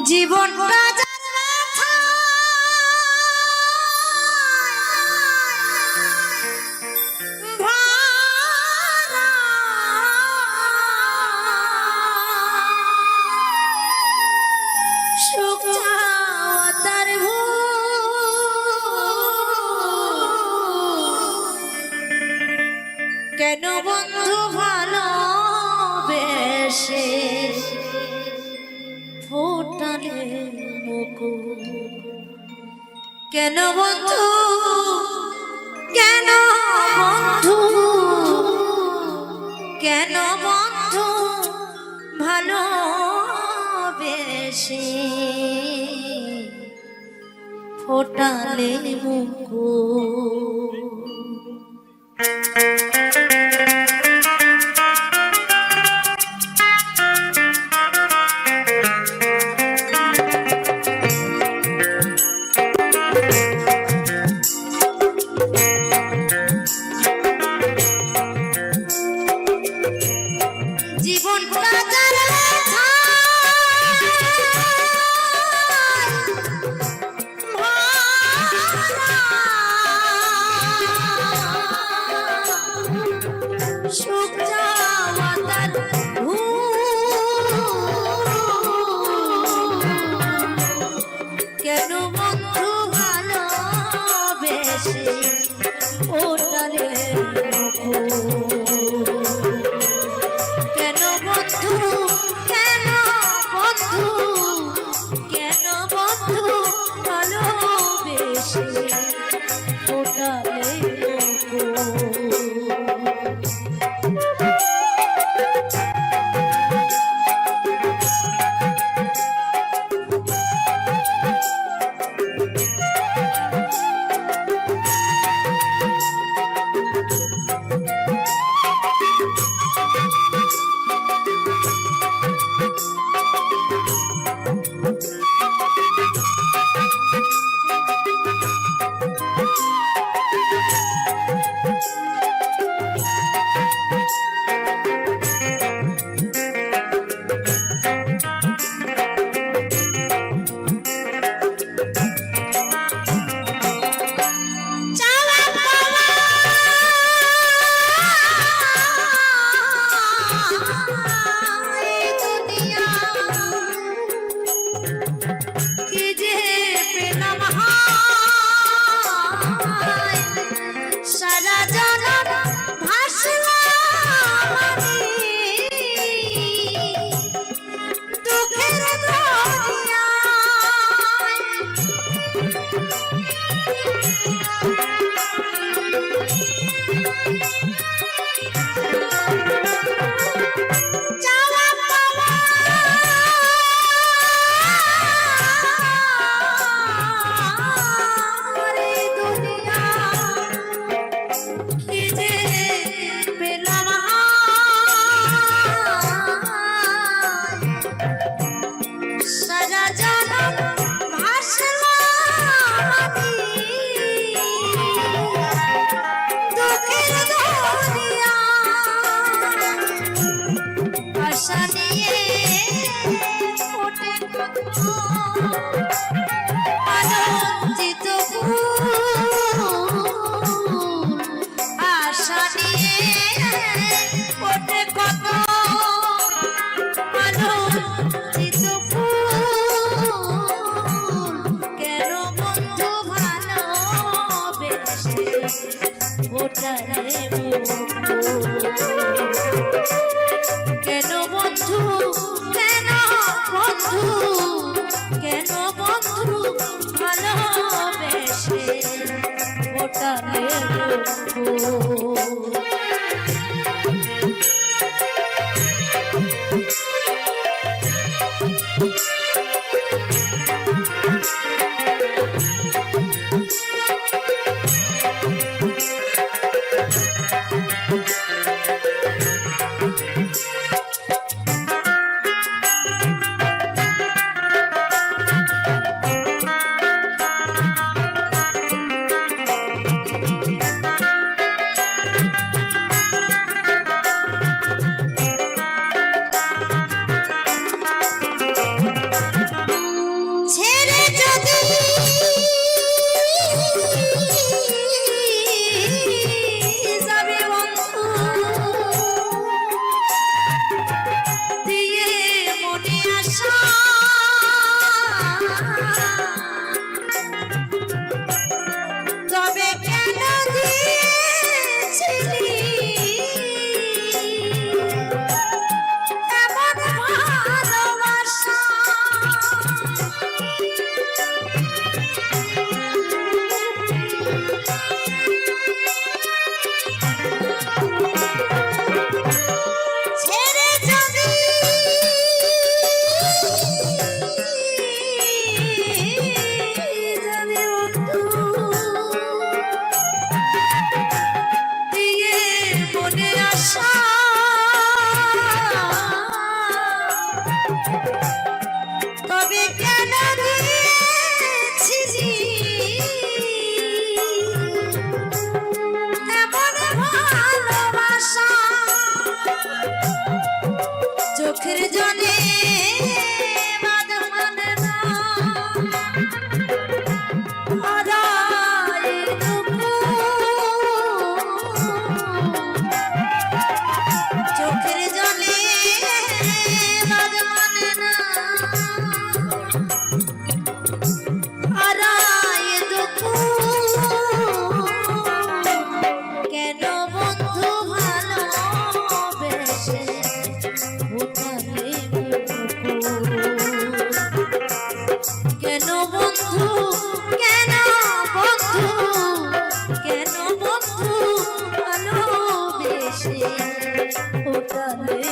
জীবনটা কেন বন্ধু ভালোবেসে ফোটালে মুকুল, কেন বন্ধু, কেন বন্ধু, কেন বন্ধু ভালোবেসে ফোটালে মুকুল। কেন বন্ধু ভালোবেসে ওটালে কেন বন্ধু, কেন বন্ধু, কেন বন্ধু ভালোবেসে ওটালে কেন বন্ধু, কেন বন্ধু, কেন বন্ধু ভালোবেসে ওটালে কেন দিয়েছিলি এমন ভালোবাসা চোখের জলে বাদ মানে না আদায় চোখের জলে বাদ মানে না আদায় দুঃখ কেন বন্ধু ভালোবেসে উঠালে কেন বন্ধু কেন বন্ধু কেন বন্ধু ভালোবেসে উঠালে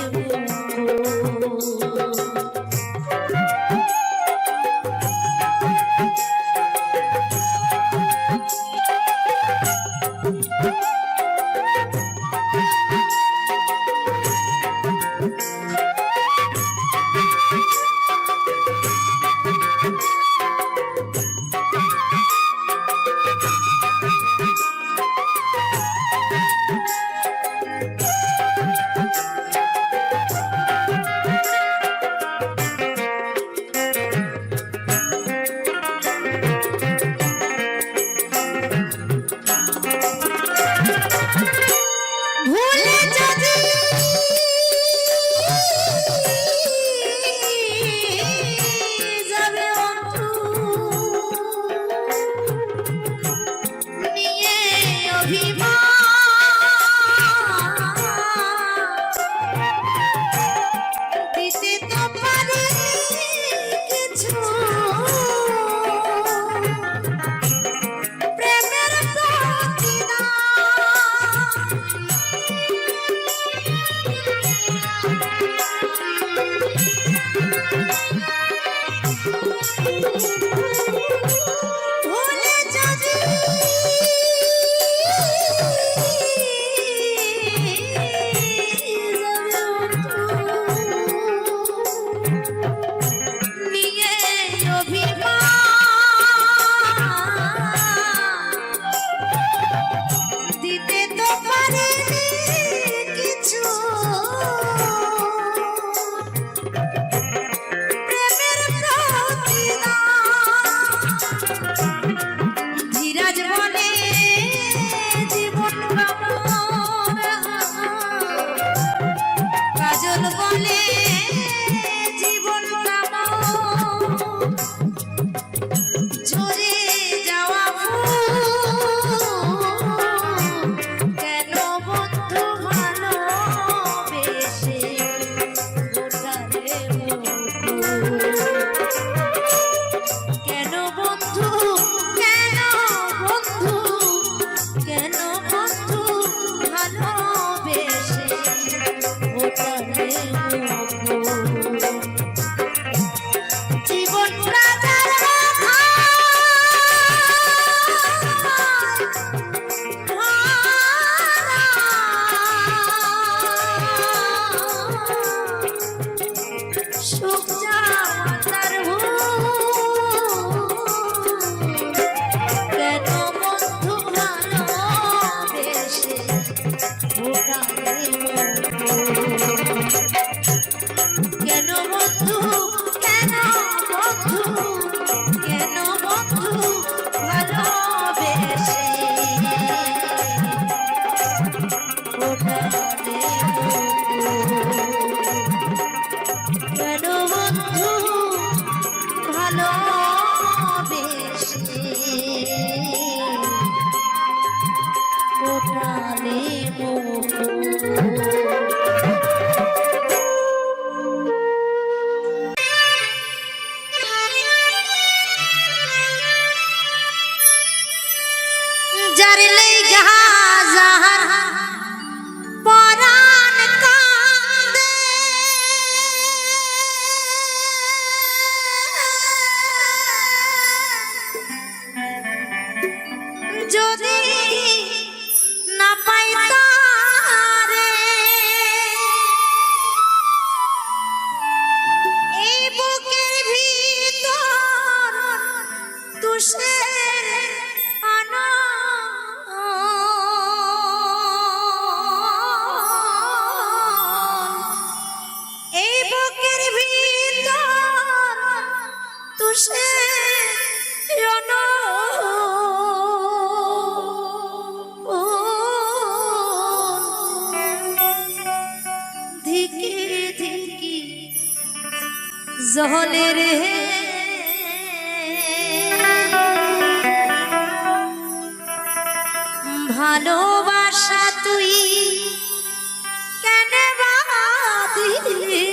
তুষে ধিকি ধিকি জলে রে ভালোবাসা তুই কেন বাঁধিলি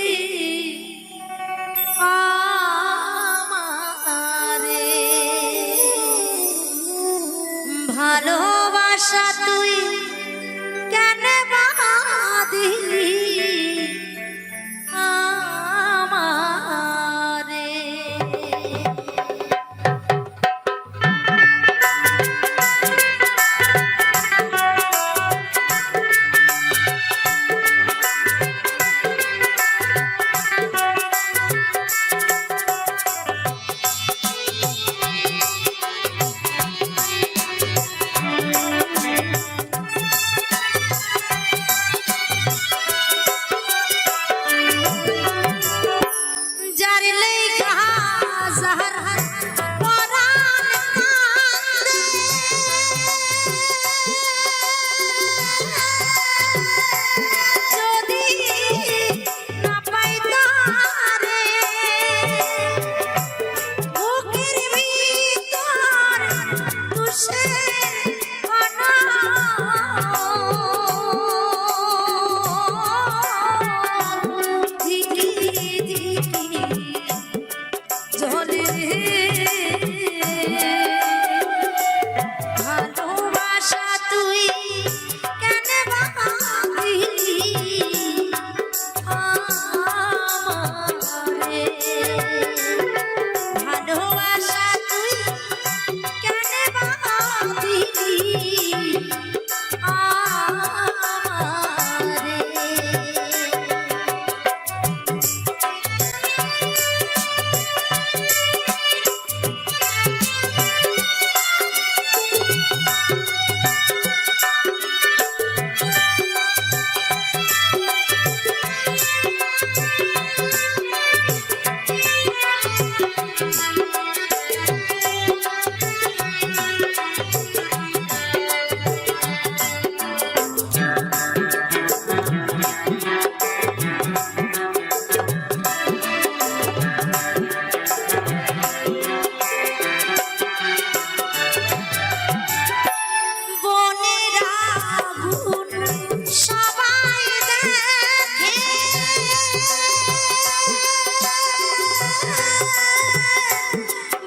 আমারে ভালোবাসা তুই কেন বাঁধিলি আমারে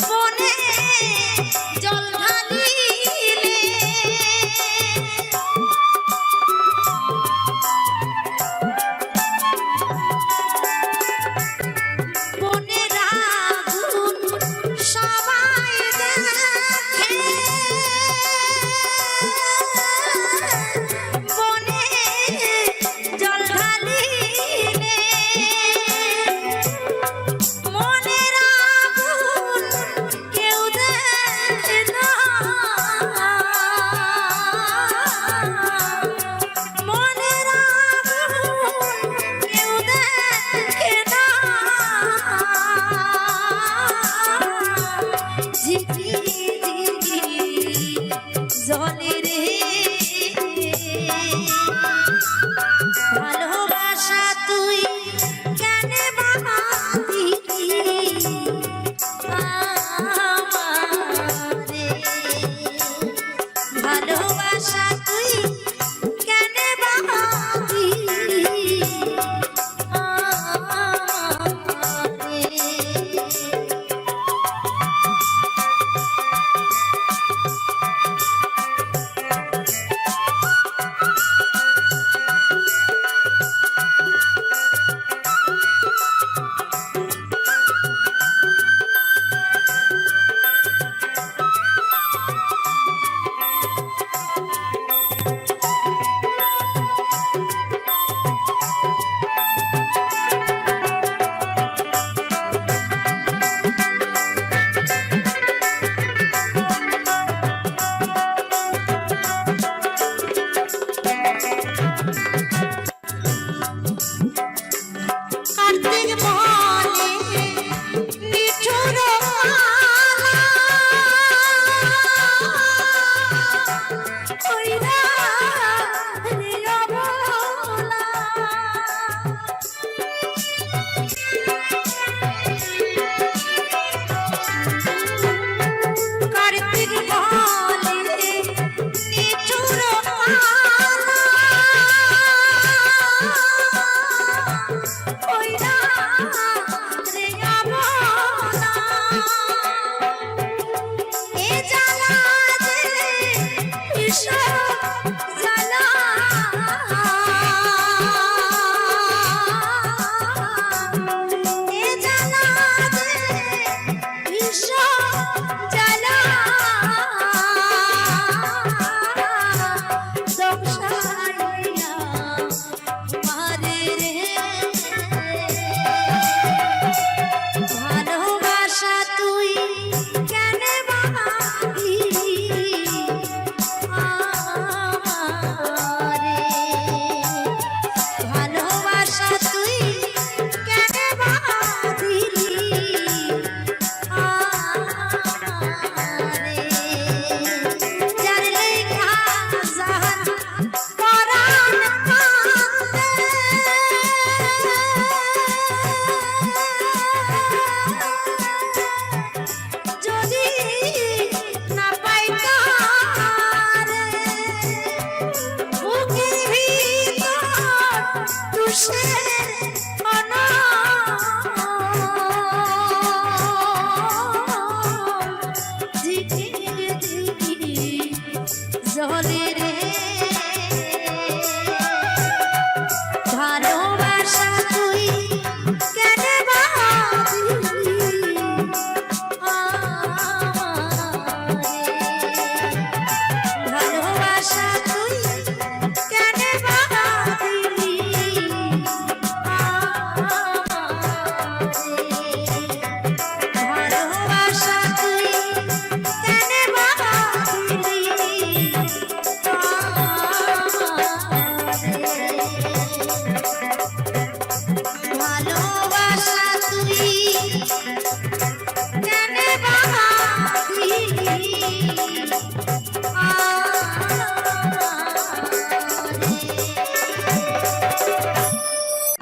বনে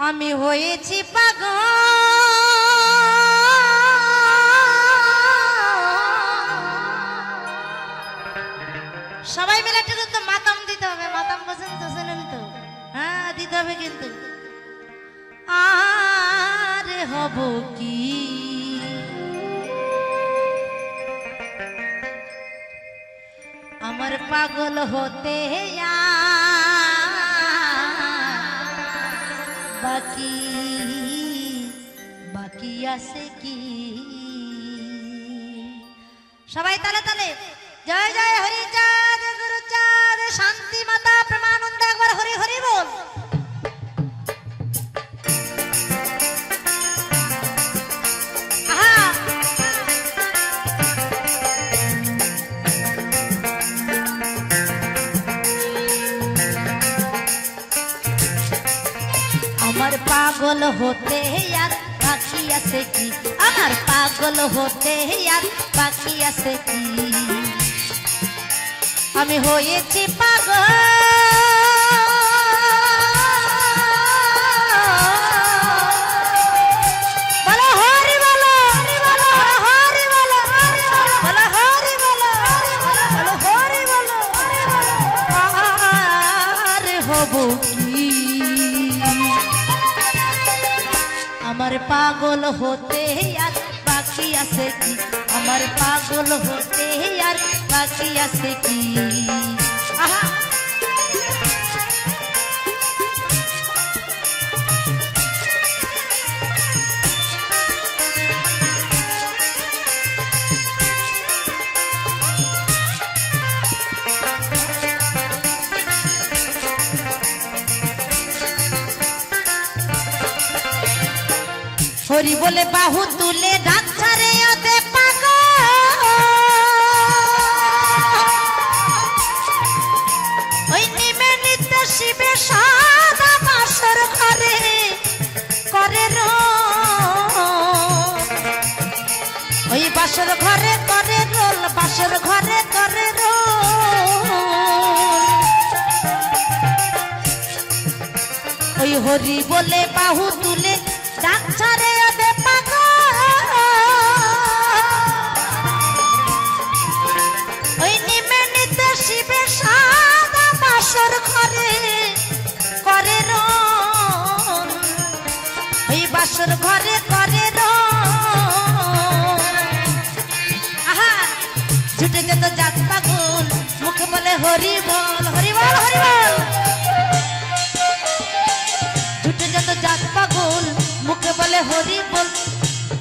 আমি হয়েছি পাগল সবাই মিলে একটু কিন্তু মাতাম দিতে হবে মাতাম বসেন তো শোনেন তো হ্যাঁ দিতে হবে কিন্তু আর হব কি আমার পাগল হতে বাকি বাকি আছে কি সবাই তালে তালে জয় জয় হরি চাঁদ গুরু চাঁদ শান্তি মাতা প্রেমানন্দ একবার হরি হরি বল আমার পাগল হতে আর বাকি আছে কি আমার পাগল হতে আর বাকি আছে কি আমি হয়েছি পাগল বলো হরি বলো হরি বলো বলো হরি বলো বলো হরি বলো আর হব কি আমার পাগল হতে আর বাকি আছে কি আমার পাগল হতে আর বাকি আছে কি আহা হরি বলে বাহু তুলে ডাক ছাড়ে ওতে পাগল ওই নিমে নিত্য শিবে সাদা বাসর ঘরে করে ওই বাসর ঘরে করে রোল বাসর ঘরে করে ওই হরি বলে বাহু তুলে ডাক ছাড়ে ওতে পাগল ওই নিমে নিতে শিবে সাদা বাসর ঘরে করে ওই বাসর ঘরে করে আহা ছুটে যেত যাক পাগল মুখে বলে হরি বল হরি বল হরি বল। ছুটে যত জাত পাগল মুখে বলে হরি বল,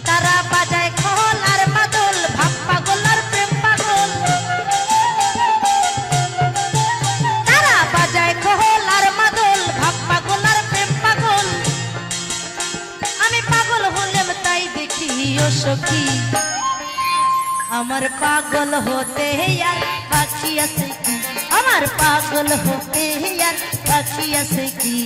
তারা বাজায় খোল আর মাদল, ভাব পাগল আর প্রেম পাগল। তারা বাজায় খোল আর মাদল, ভাব পাগল আর প্রেম পাগল। আমি পাগল হলাম তাই দেখি ও সখী, আমার পাগল হতে আর বাকি আছে কি, আমার পাগল হতে আর বাকি আছে কি।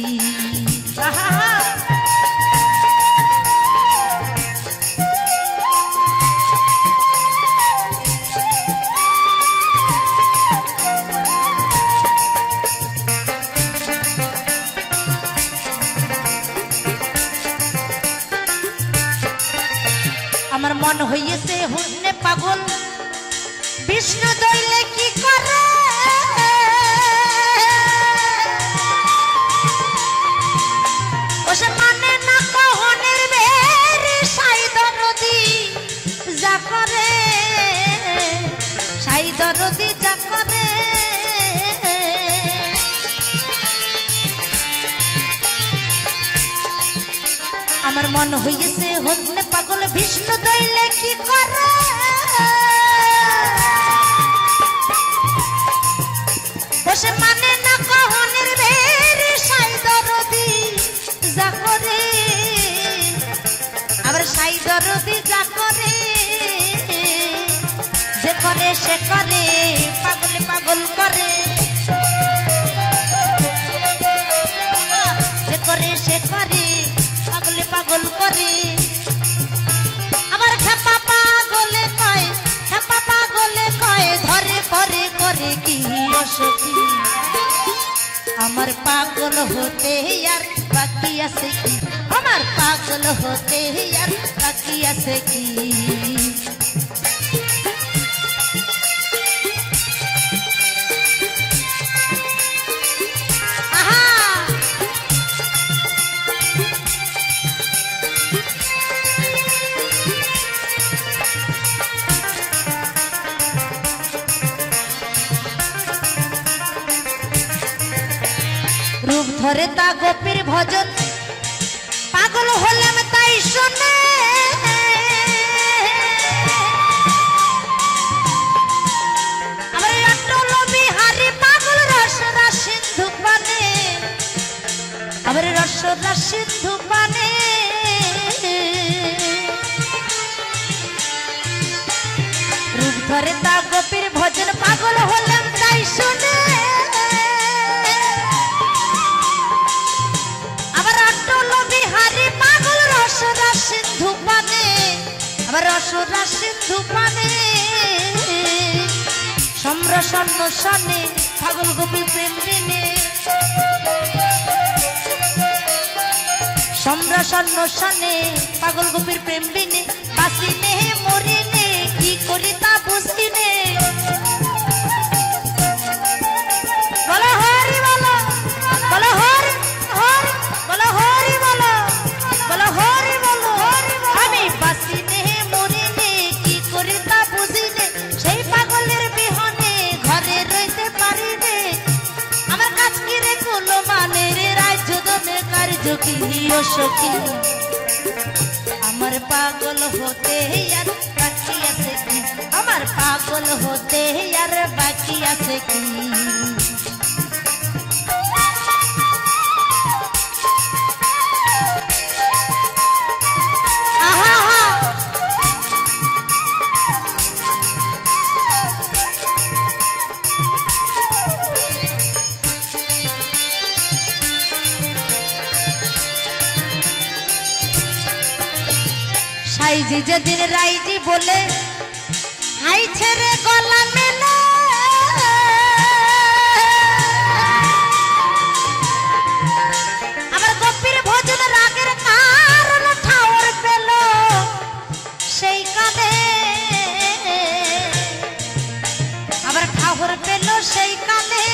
আমার মন হইয়েছে হুন্নে পাগল, বিষ্ণু দইলে কি করে, ওসে মানে না কহনের বেরি সাইদ নদী যা করে, সাইদ নদী যা করে। আমার মন হইয়েছে হুন্নে পাগল, বিষ্ণু দইলে কি করে, বসে মানে না কহনের বেরি সাইদ নদী যা করে, আবার সাইদ নদী যা করে। যে করে সে করে, পাগলে পাগল করে, যে করে সে করে, পাগলে পাগল করে। আবার খেপা পাগলে কয়, খেপা পাগলে কয়, ধরে পরে করে কি অসুখী। আমার পাগল হতে আর বাকি আছে কি, আমার পাগল হতে আর বাকি আছে কি। রূপ ধরে তা গোপীর ভজন, পাগল হলাম তাই শোনে। আমার অটল বিহারী পাগল রসরা সিন্ধু পানে, আমার রসরা সিন্ধু পানে। রূপ ধরে তা গোপীর ভজন, পাগল হলাম তাই শোনে। সিন্ধু পানে, আবার রসরা সিন্ধু পানে। সম্রসন্ন সনে পাগল গোপী প্রেম বিনে, সম্রসন্ন সনে পাগল গোপীর প্রেম বিনে। বাসি নে মরি নে, কি করি তা বুঝি নে। বলো হরি বলো, বলো হরি হরি, বলো হরি বলো, বলো হরি বলো। আমি বাসি নে মরি নে, কি করি তা বুঝি নে। সেই পাগলের বিহনে ঘরে রইতে পারি নে। আমার কাজ কি রে কুলো মানে রে, রাজ্য দনে কার্য কি ও সখী। আমার পাগল হতে আর বাকি আছে কি, আমার পাগল হতে আর বাকি আছে কি। সাইজি যেদিন রাইজি বলে, হাই ছেড়ে গলা মেলে। আবার গোপীর ভোজন রাগের কারণ ঠাওর পেল সেই কানে, আবার ঠাওর পেল সেই কানে।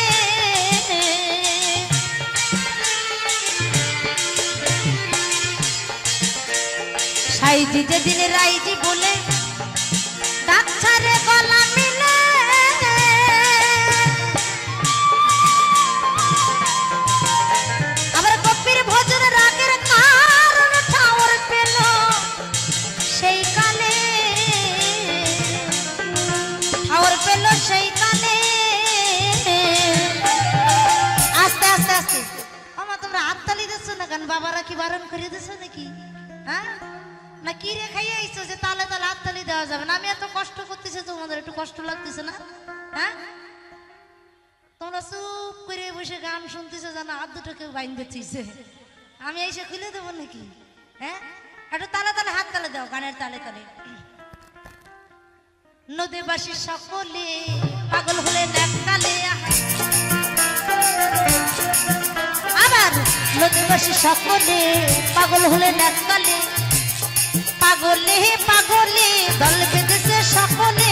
সাইজি যেদিন রাইজি বলে, ডাক ছাড়ে গলা মিলে। সেই কালে আস্তে আস্তে আস্তে আমার তোমরা হাততালি দিচ্ছ না কেন? বাবারা কি বারণ করে দিছো নাকি? হ্যাঁ না কি রে খাইয়ে আইছো যে তালে তালে হাততালি দেওয়া যাবে না? আমি এত কষ্ট করতেছি, তোমাদের একটু কষ্ট লাগতেছে না? হ্যাঁ তোমরা চুপ করে বসে গান শুনতেছো, জানা হাত দুটো কেউ বাইন্ধে দিচ্ছে, আমি এসে খুলে দেবো নাকি? হ্যাঁ একটু তালে তালে হাত তালে দাও, গানের তালে তালে। নদীবাসী সকলে পাগল হলে এককালে, আবার নদীবাসী সকলে পাগল হলে এককালে, পাগলে পাগলে দল বেঁধেছে সকলে,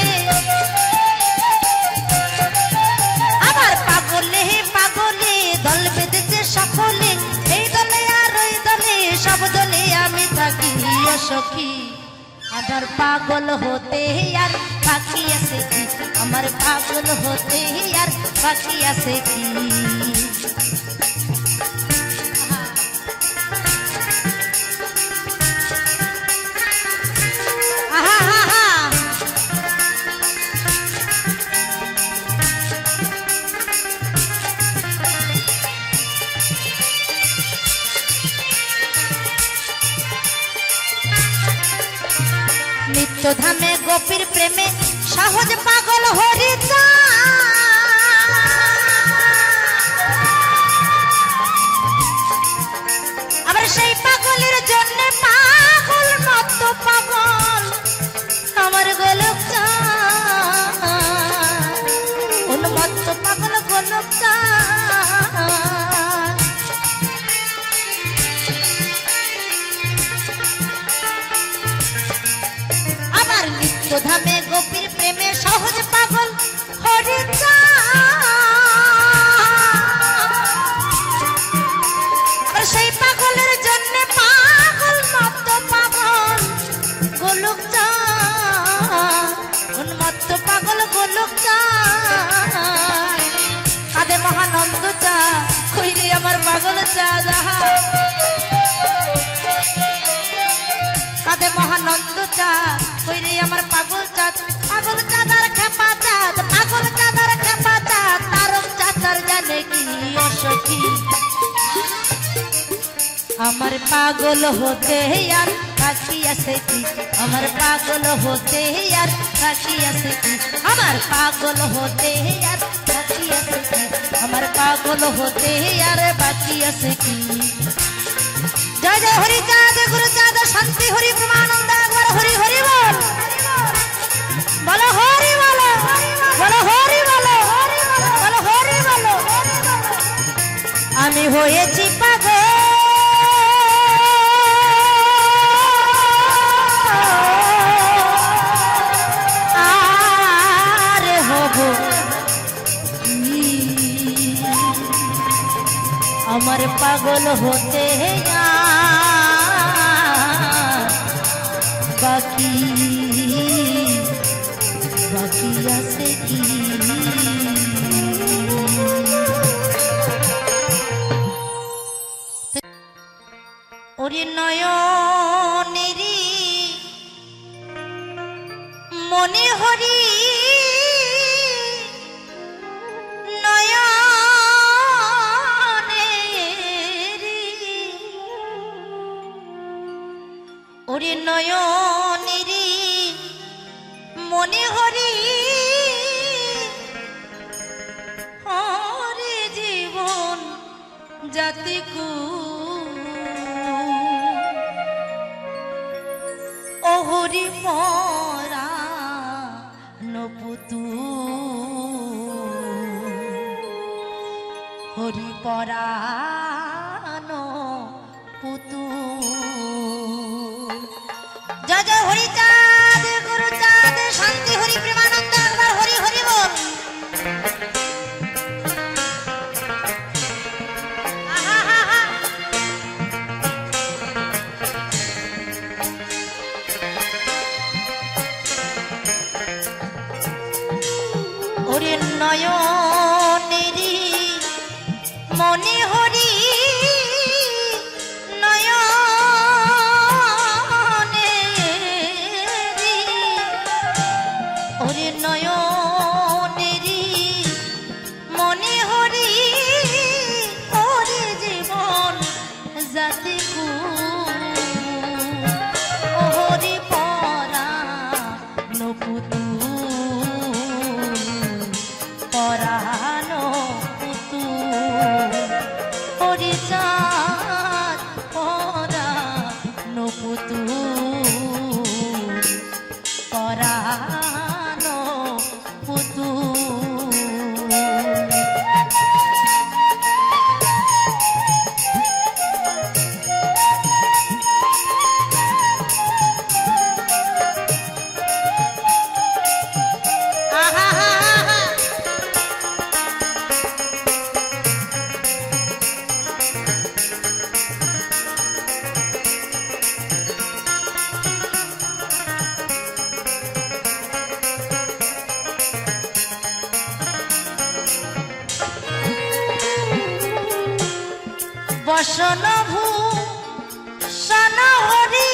আবার পাগলে পাগলে দল বেঁধেছে সকলে, এই দলে আর ওই দলে সব দলে আমি থাকি সখী। আমার পাগল হতে আর বাকি আছে কি? আমার পাগল হতে আর বাকি আছে কি? নিত্য ধামে গোপীর প্রেমে সহজ পাগল হরিচা, আবার সেই পাগলের জন্য পাগল মত পাগল আমার গোলক চা, উন্মত্ত পাগল গোলক চা। ধামে গোপীর প্রেমে সহজ পাগল হরিচা, সেই পাগলের জন্য পাগল মত পাগল গোলক চা, উন্মত্ত পাগল গোলক চা। কাঁদে মহানন্দ চা, কইরে আমার পাগল চা যাহা, কাঁদে মহানন্দ চা, কইরে আমার পাগল চাঁদ, পাগল চাঁদার খেপা চাঁদ, পাগল চাঁদার খেপা চাঁদ, তারক চাঁদার জানে কি সখী। আমার পাগল হতে আর বাকি আছে কি? আমার পাগল হতে আর বাকি আছে কি? আমার পাগল হতে আর বাকি আছে কি? আমার পাগল হতে আর বাকি আছে কি? জয় জয় হরি চাঁদ গুরু চাঁদ শান্তি হরি প্রেমানন্দ, একবার হরি হরি বল, বলো হরি বলো, বলো হরি বলো, বলো হরি বলো। আমি হয়েছি পাগল আর হব কি? আমার পাগল হতে বাকি বাকি আছে কি? ওরে নয়নেরি মনে হরি, নয়নেরি ওরে নয়নেরি মনে হরি, হরে জীবন জাতি কু ও হরি পরা নপুতু, হরি পরা পুতু। জয় জয় হরি চাঁদ গুরু চাঁদ শান্তি হরি প্রেমানন্দ, একবার হরি হরি বল। ওরে নয়নেরি মনে হরি, নয়নেরি ওরে নয়নে পুতুল পরানো পুতুল হরিচাঁদ পরানো পুতুল পরানো পুতুল। বসন ভূষণ হরি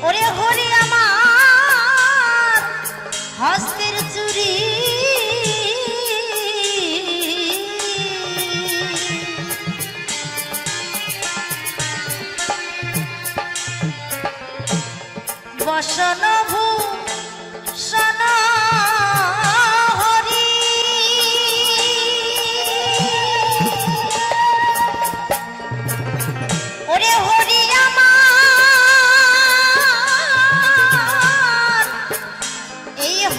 ওরে হরি আমার হস্তের চুরি বসন ভূষণ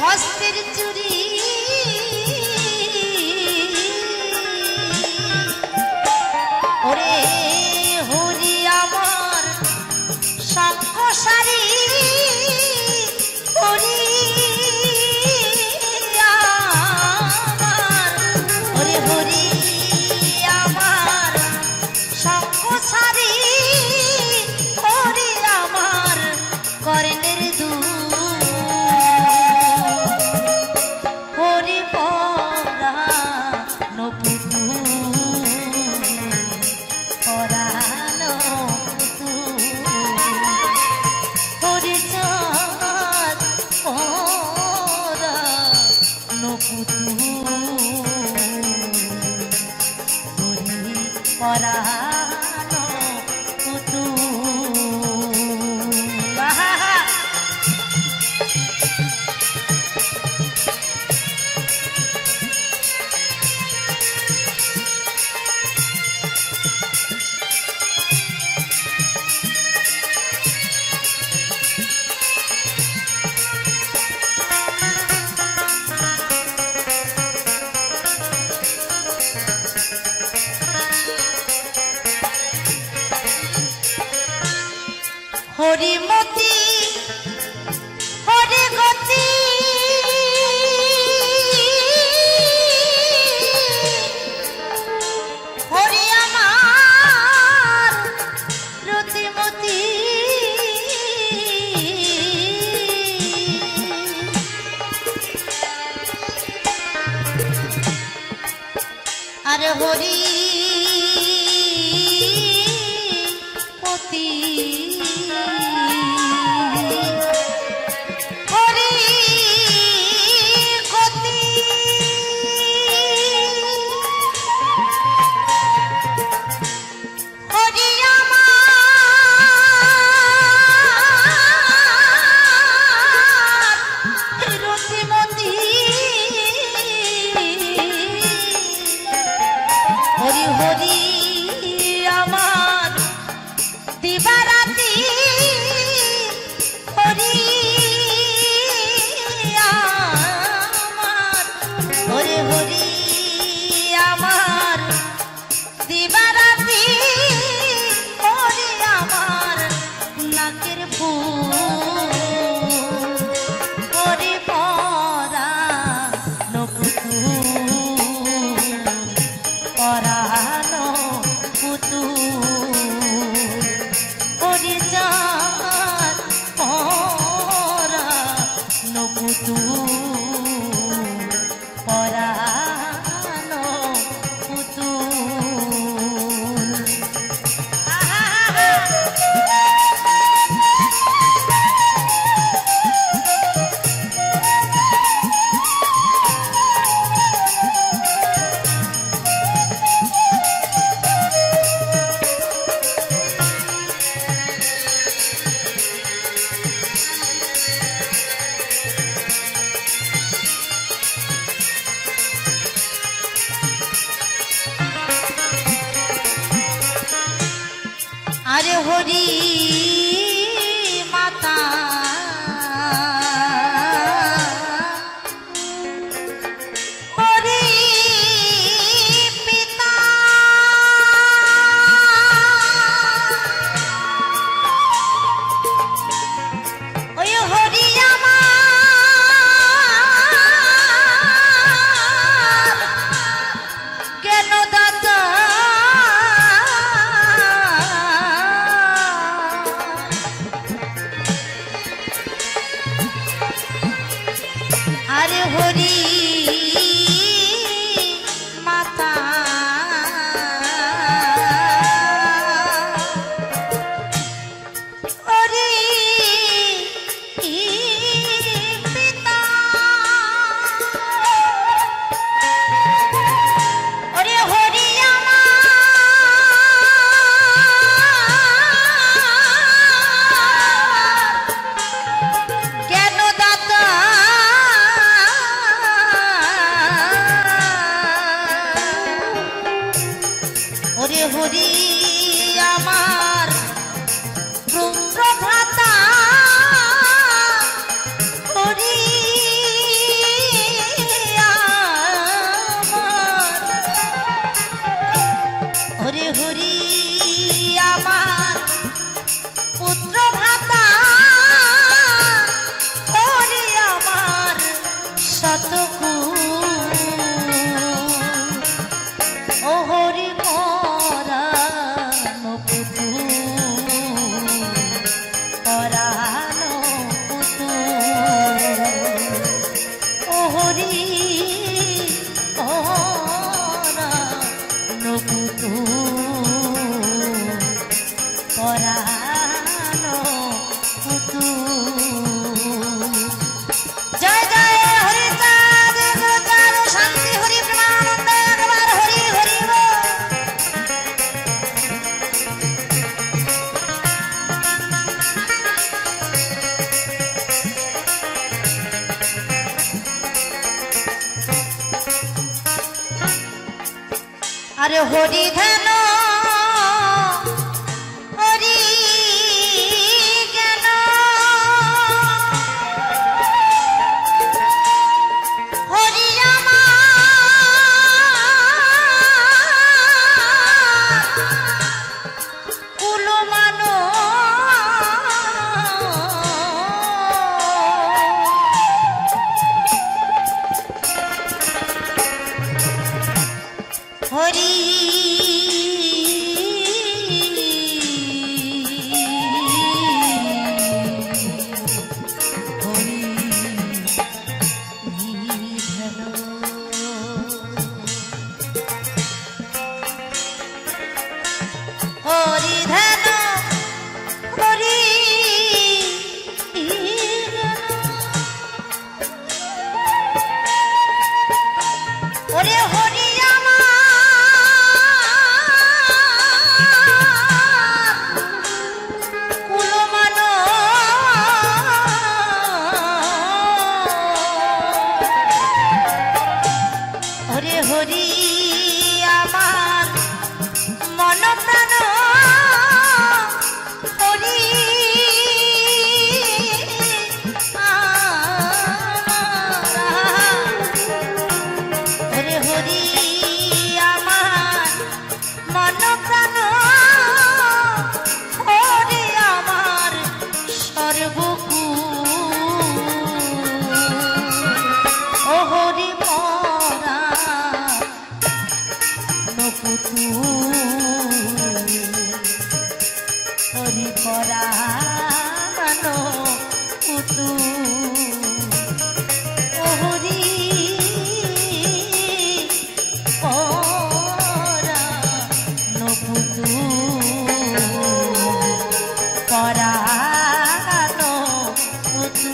হস্তের চুরি ওরে হরি আমার শঙ্খ সারি হরি আমার ওরে হরি আমার শঙ্খ সারি হরি আমার কর্ণের দুল পরানো পুতুল। হরিমতি হরি গতি হরি আমার রতিমতি আর হরি পতি হরি আমার দিবারাতি হরি আমার হরি হরি আমার দিবারাতি হরি আমার নাকের ফুল হরি পরানো পুতুল পরানো পুতুল হরি মাতা হরি পিতা ওই হরি আমার জ্ঞানদাতা আরে হরি মাতা হরি পিতা ওরে হরি আমার জ্ঞানদাতা ওরে হরি আমার পুত্রভ্রাতা হরি আমার ওরে হরি আমার পুত্রভ্রাতা হরি আমার শতগুণ ও হরি পরানো পুতু পরানো পুতু ও হরি পরানো পুতু পরানো পুতু জয় জয় হরি চাঁদ গুরুচার শান্তি হরি প্রেমানন্দ একবার হরি হরি বল। আরে হরি ধ্যান হরি জ্ঞান হরি আমার কুলমানো হরি হরি ধন হরি ধন হরি ওরে হরি কুলমানো ওরে হরি আমার মন প্রাণ হরি ওরে হরি আমার মন প্রাণ হরি আমার সর্বকু ও হরি পরা নপুতু হরি পরানো পুতু ও হরি পরানো পুতু পরানো পুতু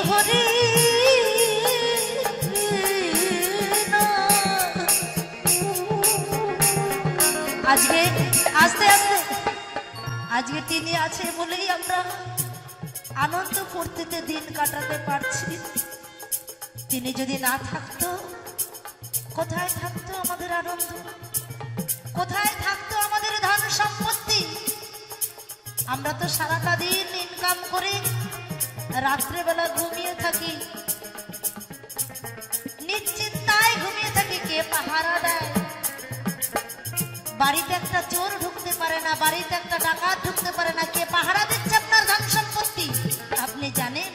হরি আজকে আস্তে আস্তে আজকে তিনি আছে বলেই আমরা আনন্দ ফুর্তিতে দিন কাটাতে পারছি। তিনি যদি না থাকতো কোথায় থাকতো আমাদের আনন্দ, কোথায় থাকতো আমাদের ধন সম্পত্তি? আমরা তো সারাটা দিন ইনকাম করে রাত্রেবেলা ঘুমিয়ে থাকি, নিশ্চিন্তায় ঘুমিয়ে থাকি। কে পাহারা দেয়? বাড়িতে একটা চোর ঢুকতে পারে না, বাড়িতে একটা ডাকাত ঢুকতে পারে না। কে পাহারা দিচ্ছে আপনার ধন সম্পত্তি? আপনি জানেন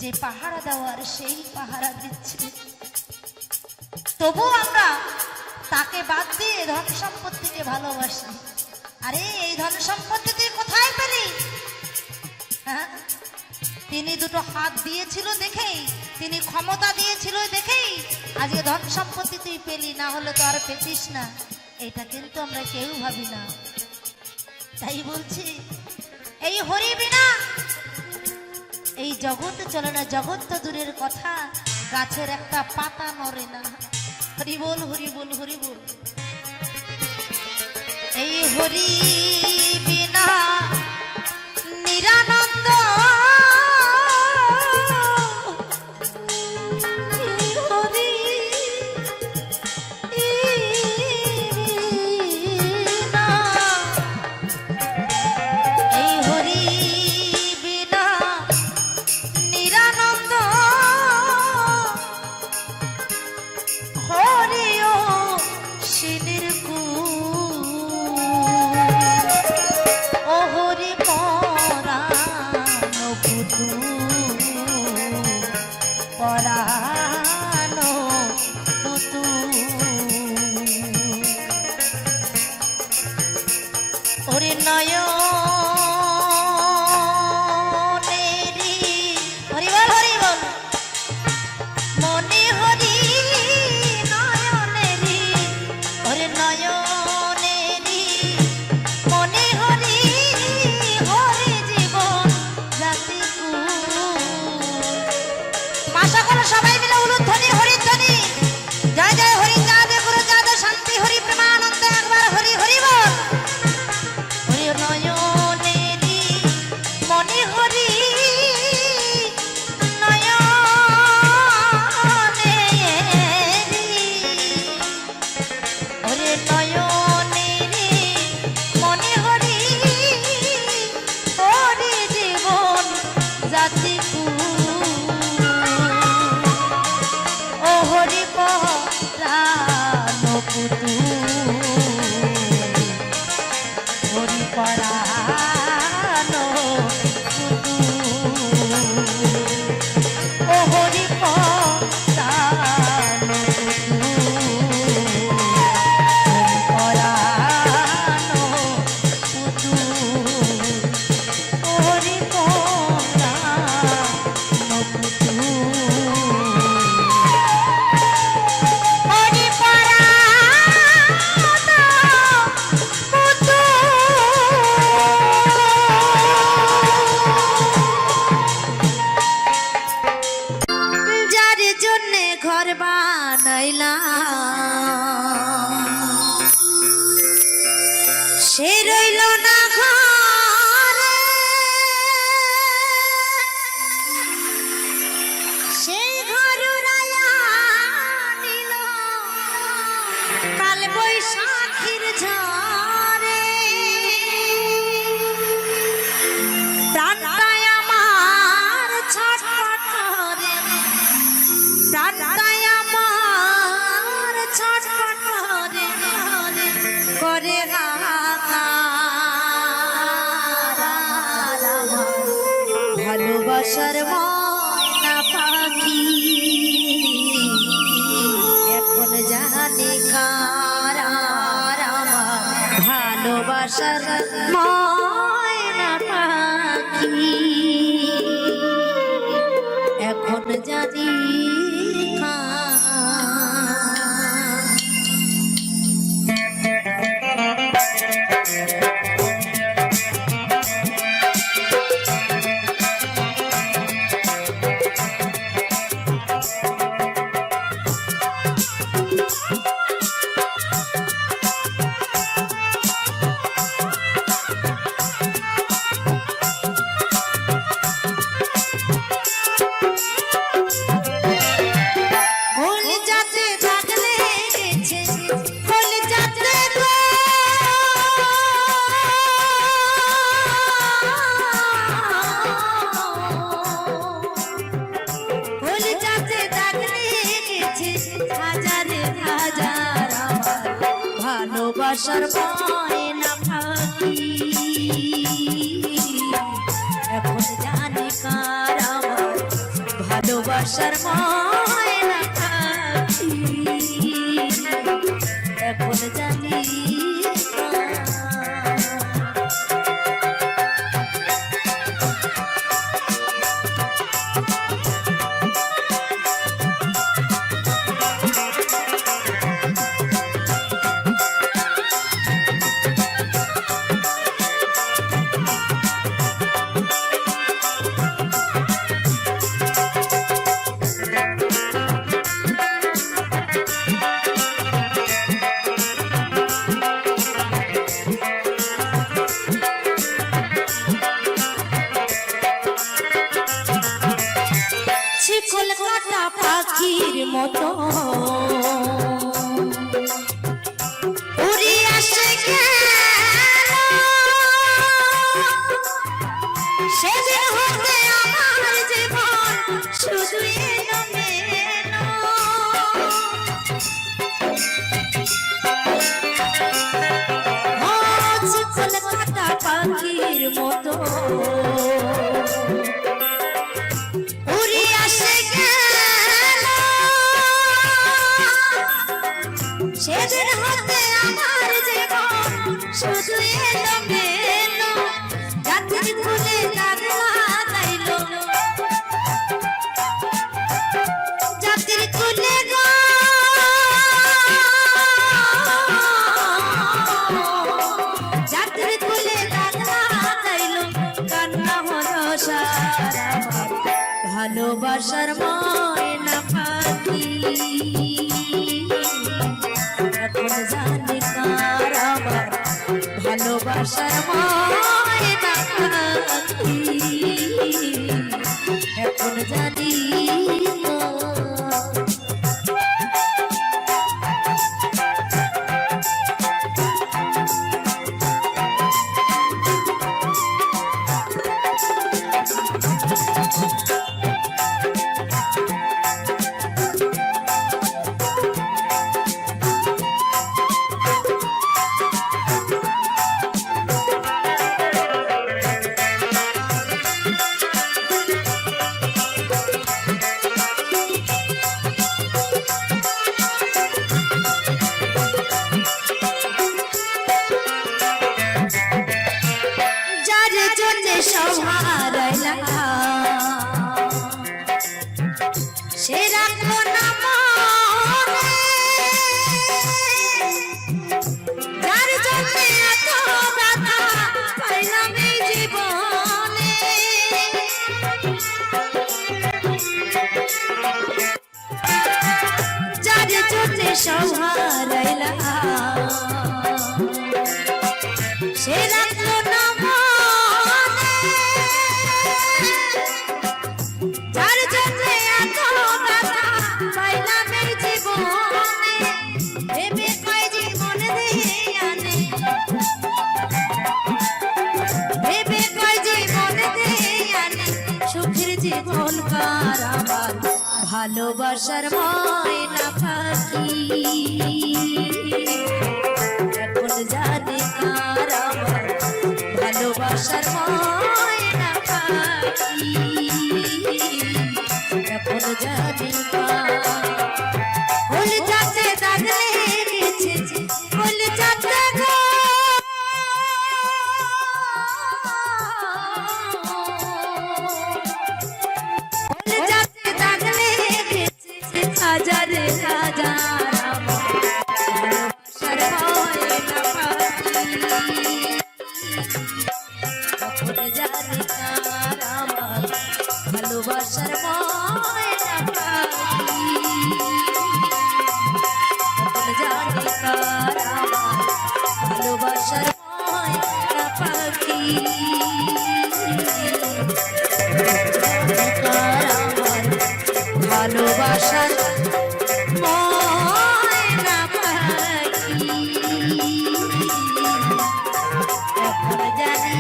যে পাহারা দেওয়ার সেই পাহারা দিচ্ছে। তবু আমরা তাকে বাদ দিয়ে ধন সম্পত্তিকে ভালোবাসি। আরে এই ধন সম্পত্তি তুই কোথায় পেলি? হ্যাঁ, তিনি দুটো হাত দিয়েছিল দেখেই, তিনি ক্ষমতা দিয়েছিল দেখেই আজকে ধন সম্পত্তি তুই পেলি, না হলে তো আর পেতিস না। এটা কিন্তু আমরা কেউ ভাবি না। তাই বলছি এই হরি বিনা এই জগৎ চলে না। জগৎ তো দূরের কথা, গাছের একটা পাতা নড়ে না। হরি বল, হরি বল, হরি বল। এই হরি বিনা নিরানন্দ ওরে নয় সবাই মিলে উলুধ্বনি হরিধ্বনি, জয় জয় হরি চাঁদ গুরু চাঁদ শান্তি হরি প্রেমানন্দ একবার হরি হরি বল। হরি নয়নেরি মনে হরি নয়নেরি, হরি নয়নেরি মনে হরি হরি জীবন জাতি ঘর বানাইলাম সে রইল না ঘরে সেই ঘর উড়াইয়া নিল কাল বৈশাখীর ঝড়ে প্রাণটাই আমার ছটফট করে প্রাণটাই আমার ছটফট করে করে ভালোবাসার ময়না পাখি এখন জানি কার ভালোবাসার ময়না পাখি এখন জানি ভালোবাসার ময়না পাখি এখন জানি কার আমার ভালোবাসার ময়না পাখি এখন জানি কলকাতা পাখির মতো উড়ে আসে গেল সেদিন হতে আমার জীবন শুধু এলোমেলো কলকাতা পাখির মতো সেদিন হতে আমার জীবন শুধু এলোমেলো রাত্রি খুলে লাগলা যাইলো রাত্রি খুলে রাত্রি খুলে লাগলা যাইলো কান্না হলো সারা ভালোবাসার ময়না পাখি এখন জানি কার আমার ভালোবাসার ময়না পাখি এখন জানি সহারাইলা সে রাখো না মনে যার জন্য এত ব্যথা পাইলাম এই জীবনে সব হারাইলা সে রাখলো না মনে যার জন্য এত ব্যথা পাইলাম এই জীবনে ভেবে কয় জীবন দিয়ে আনে ভেবে কয় জীবন দিয়ে আনে সুখের জীবন কার আমার ভালোবাসার ময়না পাখি এখন জানি কার আমার ভালোবাসার ময়না পাখি এখন জানি কার ফুল চাচে দাগ লেগেছে ফুল চাচে গো হাজারে হাজার ভালোবাসার ময়না পাখি এখন জানি কার আমার ভালোবাসার ময়না পাখি এখন জানি কার আমার ভালোবাসার ময়না পাখি ভালোবাসার ময়না পাখি এখন জানি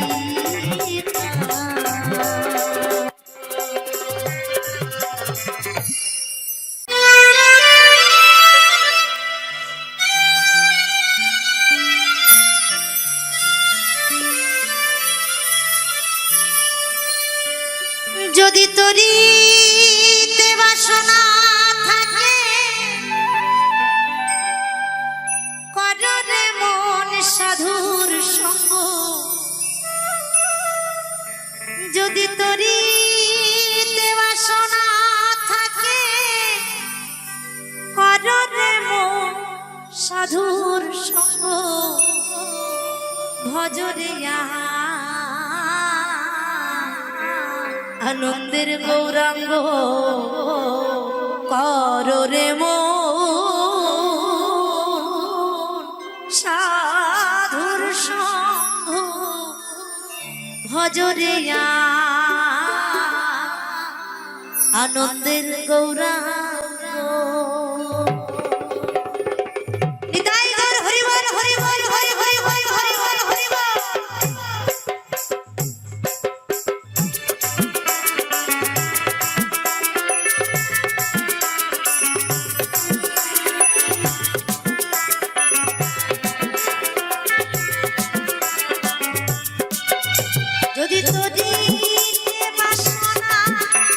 যদি তোরি বাসনা থাকে কররে মন সাধুর সঙ্গ যদি তোরি বাসনা থাকে কররে মন সাধুর সঙ্গ ভজরে আনন্দের গৌরাঙ্গ কররে মন সাধুর সঙ্গ ভজরে আনন্দের গৌরাঙ্গ নিতাই গৌর হরি বল হরি বল হরি হরি হরি হরি বল হরি বল যদি তোরি বাসনা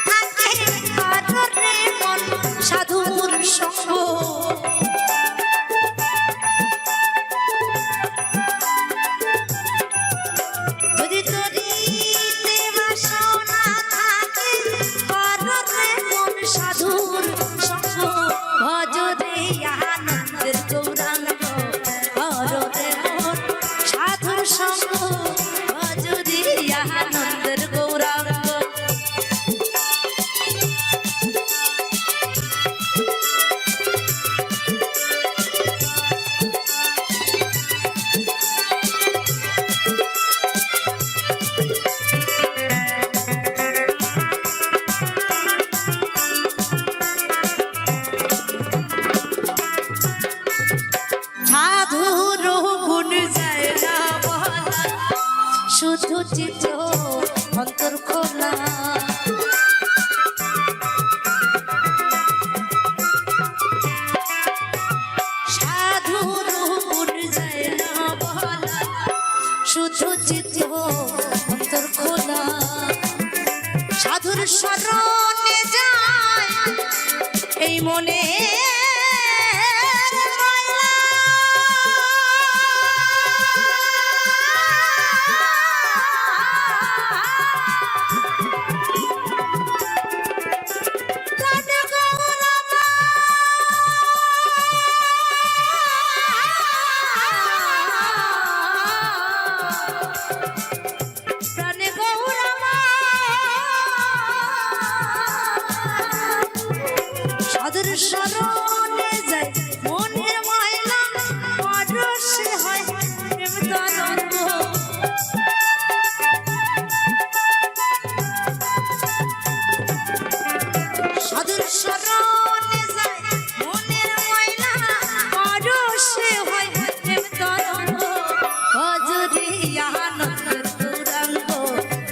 থাকে কররে মন সাধুর সঙ্গ যদি তোরি বাসনা থাকে কররে মন সাধুর সঙ্গ ভজরে আনন্দের গৌরাঙ্গ কররে মন সাধুর সঙ্গ আনন্দের গৌরাঙ্গ সাধুর গুণ যায় না বলা শুধু চিত্ত অন্তর খোলা সাধুর গুণ যায় না বলা শুধু চিত্ত অন্তর খোলা সাধুর শরণে যায় এই মনে সাধুর শরণে যায় মন স্মরণে যায় মনের ময়লা পরশে হয় প্রেম তরঙ্গ ও যদি আনন্দের গৌরাঙ্গ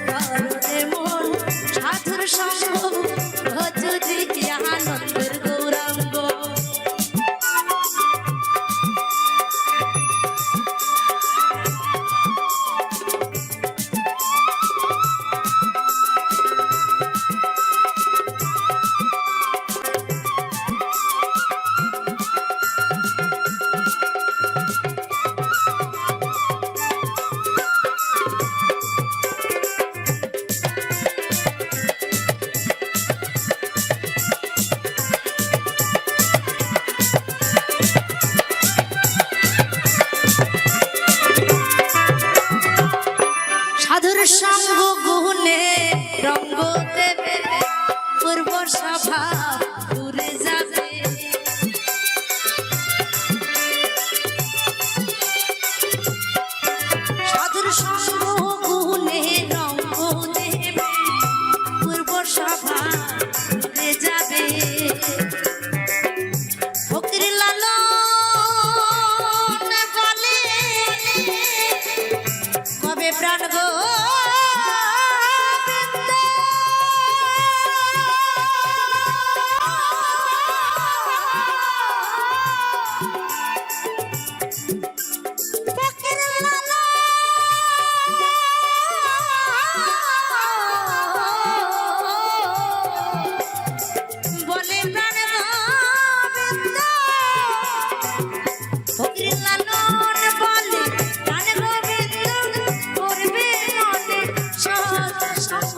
করতে মন সাধুর সঙ্গ ও যদি আনন্দের গৌরাঙ্গ সাধুর সঙ্গ গুণে রঙ্গ দেবে পূর্ব স্বভাব দূরে যাবে সাধুর সঙ্গ গুণে রঙ্গ দেবে পূর্ব স্বভাব দূরে যাবে ফকির লালন বলে কবে প্রাণ গো বলে প্রাণ গোবিন্দ ফকির লালন বলে প্রাণ গোবিন্দ করবে মনে সৎ সঙ্গ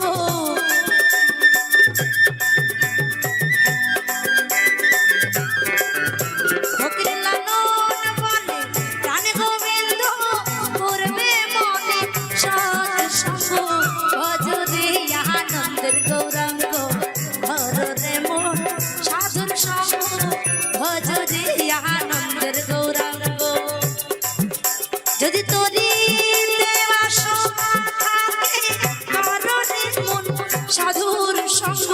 ফকির লালন বলে প্রাণ গোবিন্দ করবে মনে সৎ সঙ্গ ও যদি আনন্দের গৌরাঙ্গ ঘরে মন সাধুর সঙ্গ ও যদি আনন্দের গৌরাঙ্গ যদি তোরি দেওয়া থাকে ঘরে মন সাধুর সঙ্গ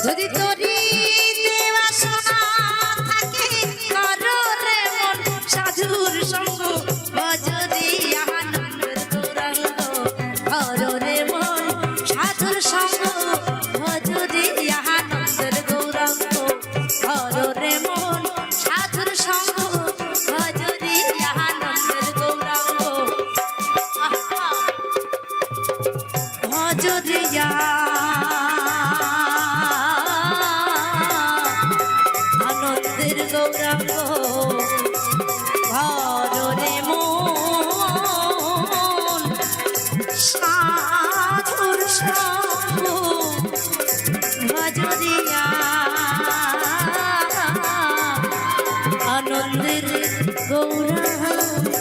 যদি তোরি দেওয়া সোনা থাকে ঘরে মন সাধুর সঙ্গ ও যদি আনন্দের গৌরাঙ্গ ঘরে মন সাধুর সঙ্গ ও যদি আনন্দের গৌরাঙ্গ ঘরে মন সাধুর সঙ্গ ও যদি আনন্দের গৌরাঙ্গ ও যদি আনন্দের গৌরাঙ্গ ঘরে মন সাধুর সঙ্গ ভজরিয়া আনন্দের গৌরাঙ্গ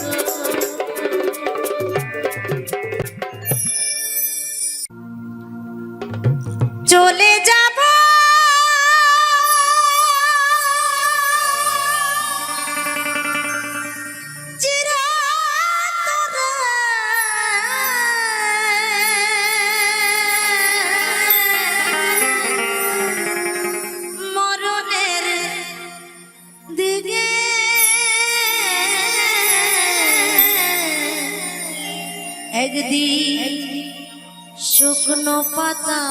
চলে যাব চিরতরে মরণের দিকে একদিন শুকনো পাতার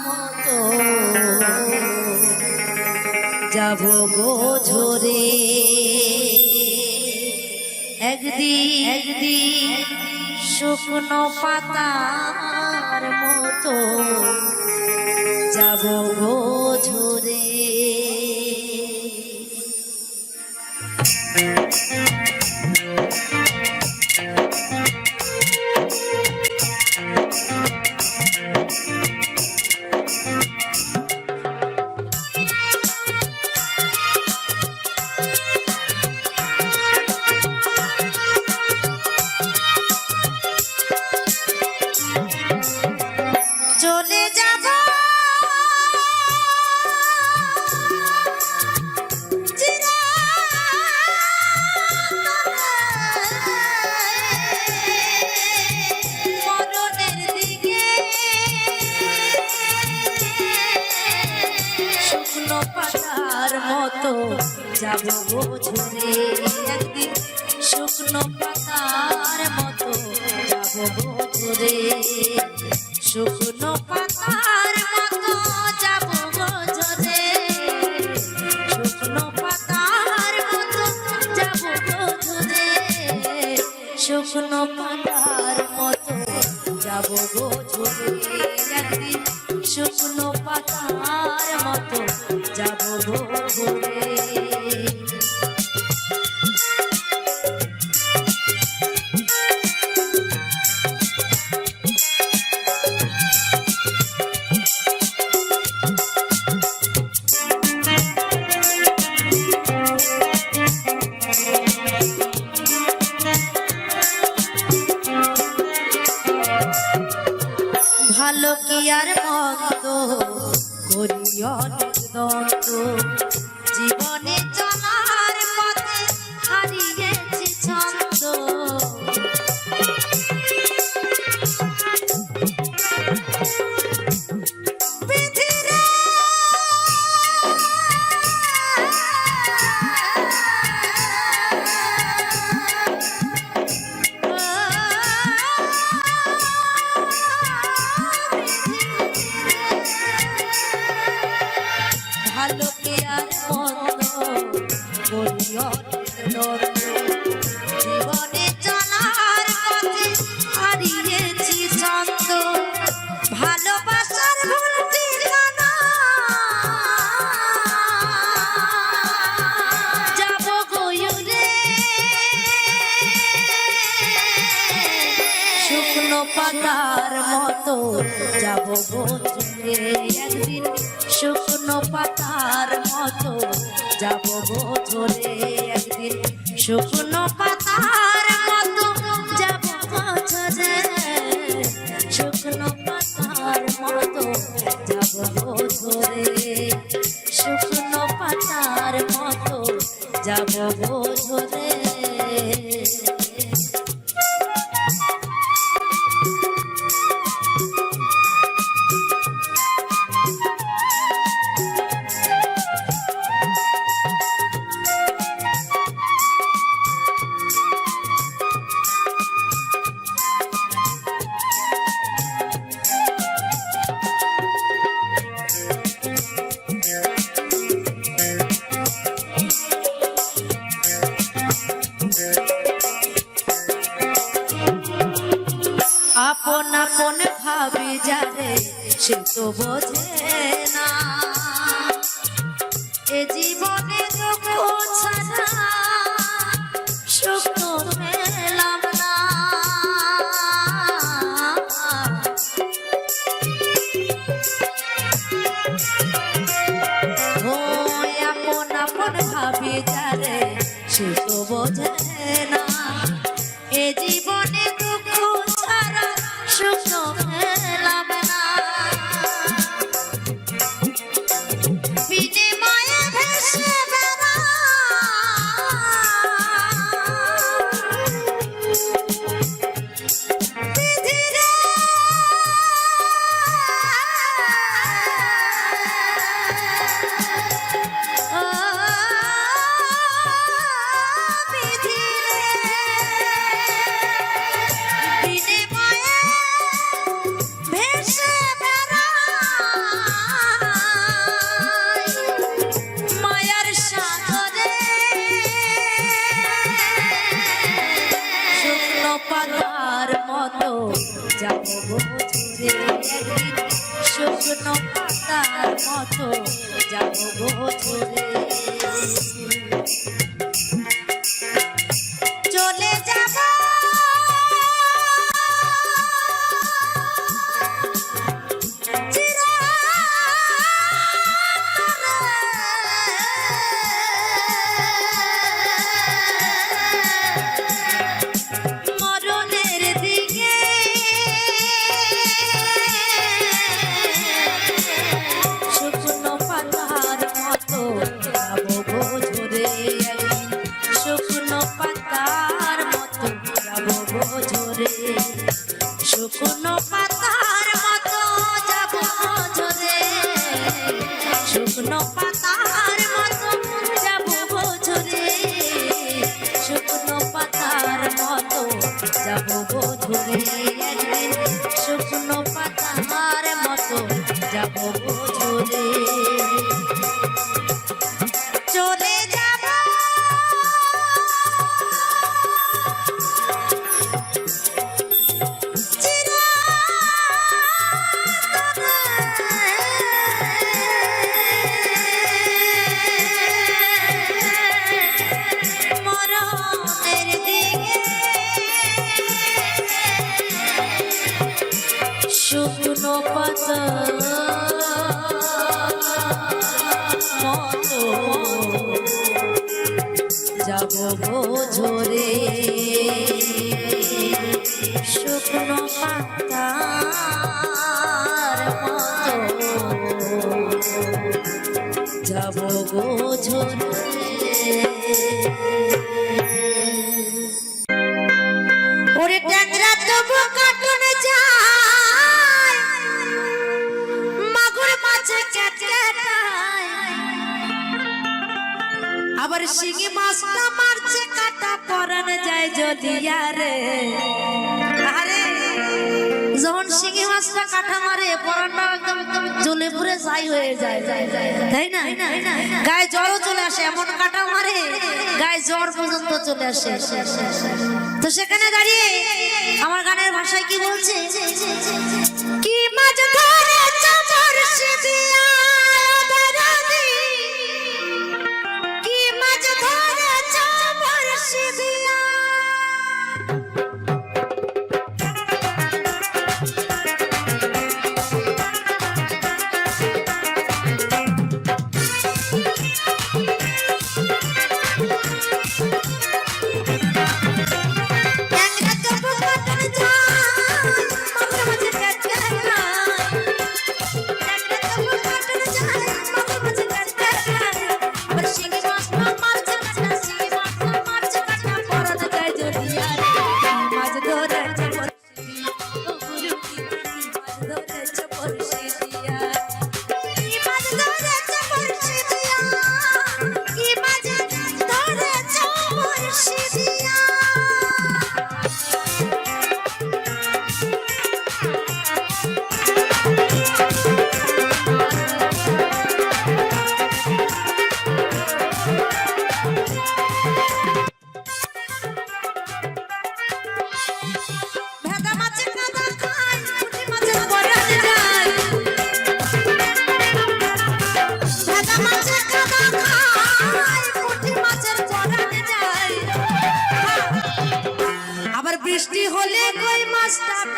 মতো যাব গো ঝরে একদিন শুকনো পাতার মতো যাব গো ঝরে চলে যাব যাব গো ঝরে একদিন শুকনো পাতার মতো যাব গো ঝরে শুকনো পাতার মতো যাব গো ঝরে শুকনো পাতার মতো যাব গো ঝরে শুকনো পাতার মতো যাব গো ঝরে একদিন শুকনো পাতার মতো যাব গো ঝরে ভালো কি আর মন্দ করি অনেক দ্বন্দ্ব জীবনে চলার পথে হারিয়েছি ছন্দ ভালো কি আর মন্দ করি অনেক দ্বন্দ্ব জীবনে চলার পথে হারিয়েছি ছন্দ ভালোবাসার ভুল ঠিকানা যাব গো উড়ে শুকনো পাতার মতো যাব গো ঝরে একদিন শুকনো পাতার মতো যাব গো ঝরে একদিন শুকনো পাতার মতো যাব গো ঝরে শুকনো পাতার মতো যাব গো ঝরে শুকনো পাতার মতো যাব গো ঝরে আপন আপন ভাবি যারে সে তো বোঝে না এ জীবনে দুঃখ ছাড়া সুখ তো পেলাম না ও আপন আপন ভাবি যারে সে তো বোঝে না এ জীবনে দুঃখ ছাড়া সুখ পেলাম না বিনিময়ে ভেসে পাতার মতো যাব গো ঝরে একদিন শুকনো পাতার মতো যাব গো ঝরে চলে যাব শুকনো পাতার মতো যাব ঝরে শুকনো পাতার মতো যাব একদিন শুকনো পাতার মতো যাব ঝরে চলে যাব শুকনো পাতা মতো যাব ঝরে শুকনো পাতার মতো যাব ঝরে ওরে ট্যাংরা তবু কাটন যায় মাগুর মাছে ক্যাটক্যাটায় আবার শিঙি মাছটা মারছে কাটা পরান যায় জলিয়া রে আরে যখন শিঙি মাছটা কাটা মারে পরানটা একদম জ্বলে পুড়ে ছাই হয়ে যায় তাই না গায়ে জ্বরও চলে আসে এমন কাটা মারে গায়ে জ্বর পর্যন্ত চলে আসে তো সেখানে দাঁড়িয়ে আমার গানের ভাষায় কি বলছে কি মাছ ধরেছ বর্ষি দিয়া বেরাদি কি মাছ ধরেছ বর্ষি দিয়া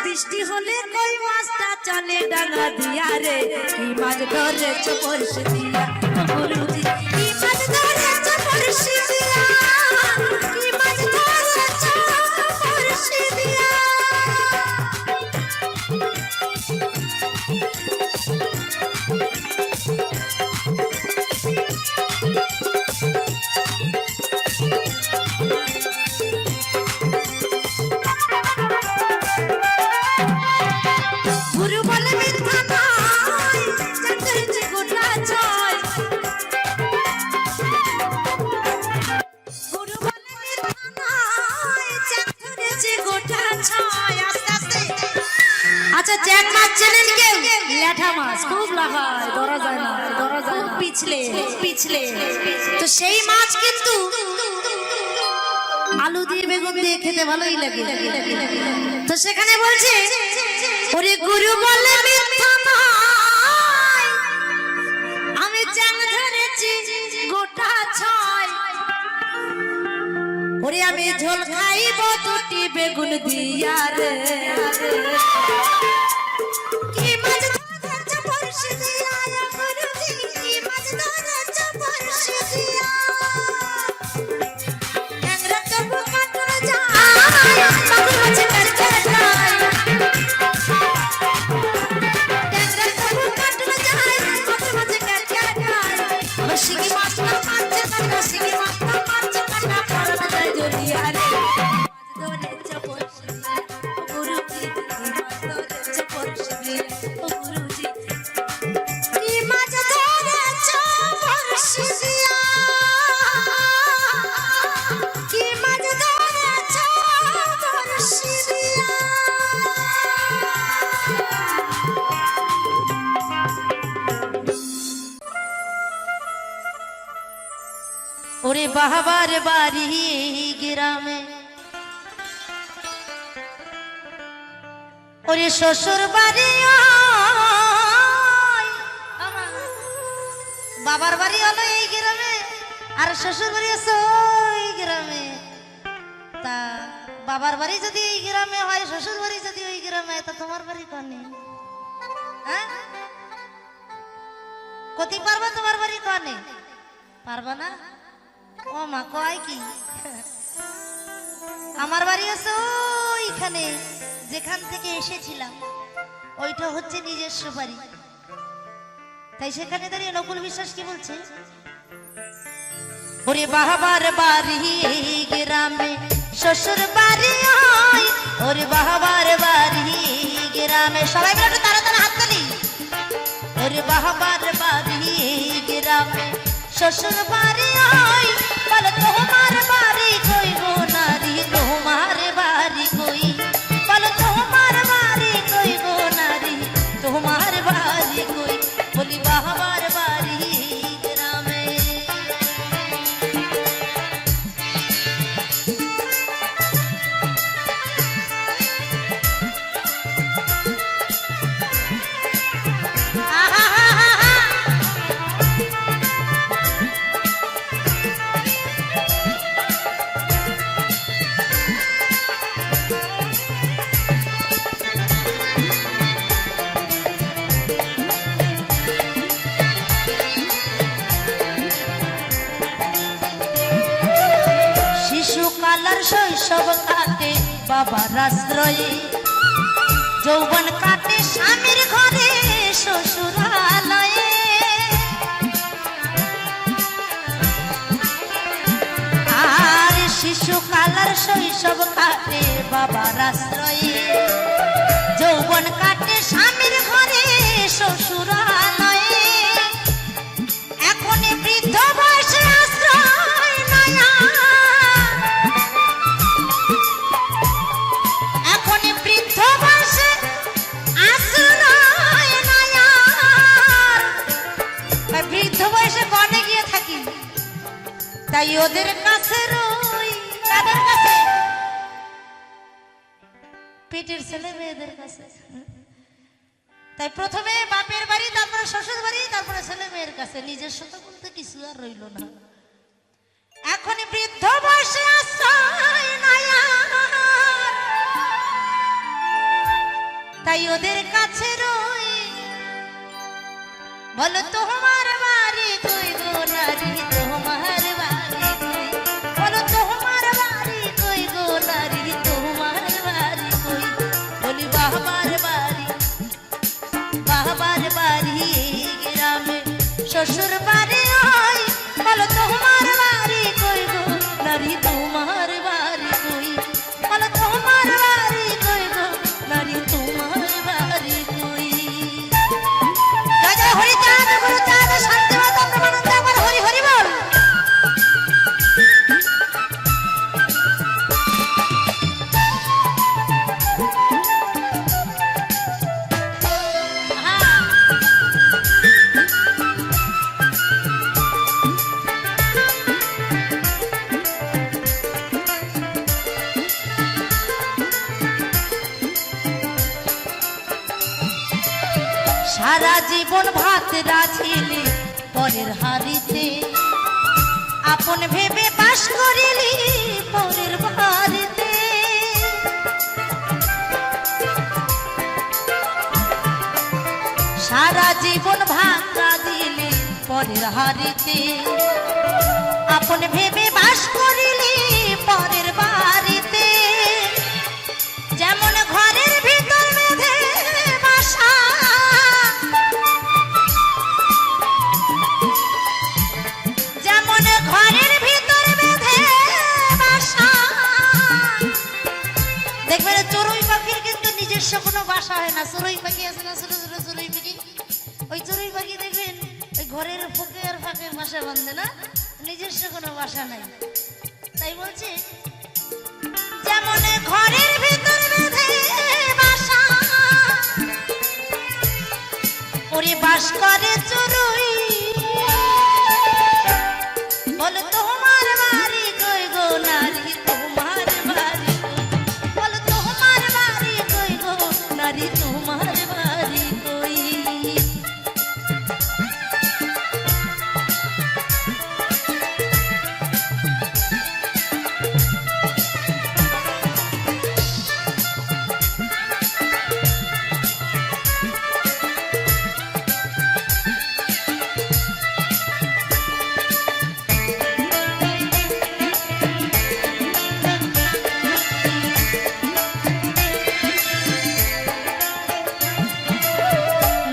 বৃষ্টি হলে কই মাছটা চলে ডাঙা দিয়া রে কি মাছ ধরেছ বর্ষি দিয়া গুরুজি কি মাছ ধরেছ বর্ষি দিয়া কি মাছ ধরেছ বর্ষি দিয়া আচ্ছা জ্যাক মাছ চেনেন কেউ ল্যাঠা মাছ খুব লাগায় ধরা যায় না খুব পিছলে তো সেই মাছ কিন্তু আলু দিয়ে বেগুন দিয়ে খেতে ভালোই লাগে তো সেখানে বলছে ওরে গুরু বলে মিথ্যা নয় আমি জ্যাক ধরেছি গোটা ছয় ওরে আমি ঝোল খাইব দুটি বেগুন দিয়া রে কি মাছ ধরেছ বর্ষি দিয়া গুরুজি কি মাছ ধরেছ বর্ষি দিয়া ট্যাংরা তবু কাটন যায় মাগুর মাছে ক্যাটক্যাটায় ট্যাংরা তবু কাটন যায় মাগুর মাছে ক্যাটক্যাটায় আবার শিঙি মাছটা মারছে কাটা শিঙি মাছটা মারছে কাটা পরান যায় জলিয়া রে মাছ ধরেছ বর্ষি দিয়া গুরুজি ওরে বাবার বাড়ি গ্রামে, ওরে শ্বশুর বাড়ি বাবার বাড়ি হলো এই গ্রামে আর শ্বশুর বাড়ি আছে ওই গ্রামে। তা বাবার বাড়ি যদি এই গ্রামে হয়, শ্বশুর বাড়ি যদি ওই গ্রামে, তা তোমার বাড়ি কনে? হ্যাঁ, কতি পারবা? তোমার বাড়ি কনে? পারবা না? ও মা, কয় কি? আমার বাড়ি আছে ওইখানে, যেখান থেকে এসেছিলাম ওইটা হচ্ছে নিজস্ব বাড়ি। তাই সেখানে দাঁড়িয়ে নকুল বিশ্বাস কি বলছে? ওরে বাবার বাড়ি গ্রামে, শ্বশুর বাড়ি হয়, ওরে বাবার বাড়ি গ্রামে। সবাই মিলে একটু তারা তারা হাত তালি। ওরে বাবার বাড়ি গ্রামে, শ্বশুর বাড়ি হয়, বলো তোমার বাড়ি কই গো নারী, তোমার বাড়ি কই, বলো তোমার বাড়ি কই গো নারী, তোমার বাড়ি কই। বলি বাবার বাড়ি গ্রামে। শিশুকালার শৈশব কাটে বাবার আশ্রয়ে, যৌবন কাটে স্বামীর ঘরে শ্বশুরালয়ে। আর শিশুকালার শৈশব কাটে বাবার আশ্রয়ে, যৌবন কাটে স্বামীর ঘরে শ্বশুরালয়ে। এখন বৃদ্ধ বয়সে আশ্রয় নয়া, এখন বৃদ্ধ বয়সে আশ্রয় নয়া। বৃদ্ধ বয়সে বনে গিয়ে থাকি, তাই ওদের কাছে রই। কাদের কাছে? পেটের ছেলে মেয়েদের কাছে। তাই প্রথমে বাপের বাড়ি, তারপরে শ্বশুর বাড়ি, তারপরে ছেলে মেয়ের কাছে। নিজস্ব তো বলতে কিছু আর রইল না। এখন বৃদ্ধ বয়সে আশ্রয় নয়া, তাই ওদের কাছে রই। বলো তোমার বাড়ি কই গো নারী, তোমার বাড়ি কই, বলো তোমার বাড়ি কই গো নারী, তোমার বাড়ি কই। বলি বাবার বাড়ি, বাবার বাড়ি গ্রামে, শ্বশুর বাড়ি হয়, বলো তোমার বাড়ি কই গো নারী, তোমার বাড়ি কই, বলো তোমার বাড়ি কই গো নারী, তোমার বাড়ি কই। জয় জয় হরিচাঁদ গুরুচাঁদ শান্তিনাথ ব্রহ্মানন্দ, একবার হরি হরি বল। সারা জীবন ভাত রাঁধিলি পরের হাড়িতে, আপন ভেবে বাস করিলি পরের বাড়িতে। সারা জীবন ভাত রাঁধিলি পরের হাড়িতে, আপন ভেবে বাস করিলি পরের বাড়িতে। যেমন ঘরের ভিতর বেঁধে বাসা, যেমন ঘরের ভিতর বেঁধে বাসা। দেখবেন চড়ুই পাখির কিন্তু নিজস্ব কোনো বাসা হয় না। চড়ুই পাখি আছে না, ছোট ছোট চড়ুই পাখি, ওই চড়ুই পাখি দেখবেন ওই ঘরের ফাঁকে আর ফাঁকে বাসা বাঁধে না, নিজস্ব কোনো বাসা নাই। তাই বলছে যেমন ঘরের ভিতর বেঁধে বাসা, ওরে বাস করে চড়ুই। বলো তোমার তোমার বাড়ি কই।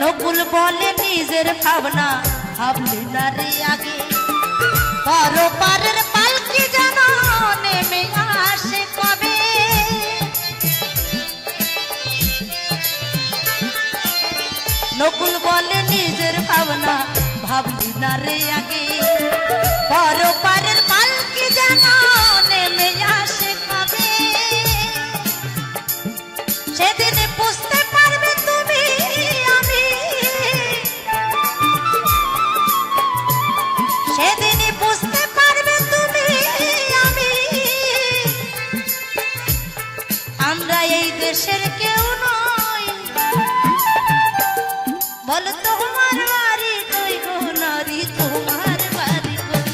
নকুল বলে নিজের ভাবনা ভাবলি না রে আগে, পরপারের পালকি যেন নেমে আসে কবে। নকুল বলে নিজের ভাবনা ভাবলি না রে আগে, পরপারের পালকি যেন নেমে আসে কবে। সেদিন বুঝতে পারবে তুমি আমি, সেদিন বুঝতে পারবে তুমি আমি, আমরা এই দেশের কেউ নই। বল তোমার বাড়ি কই গো নারী, তোমার বাড়ি কই।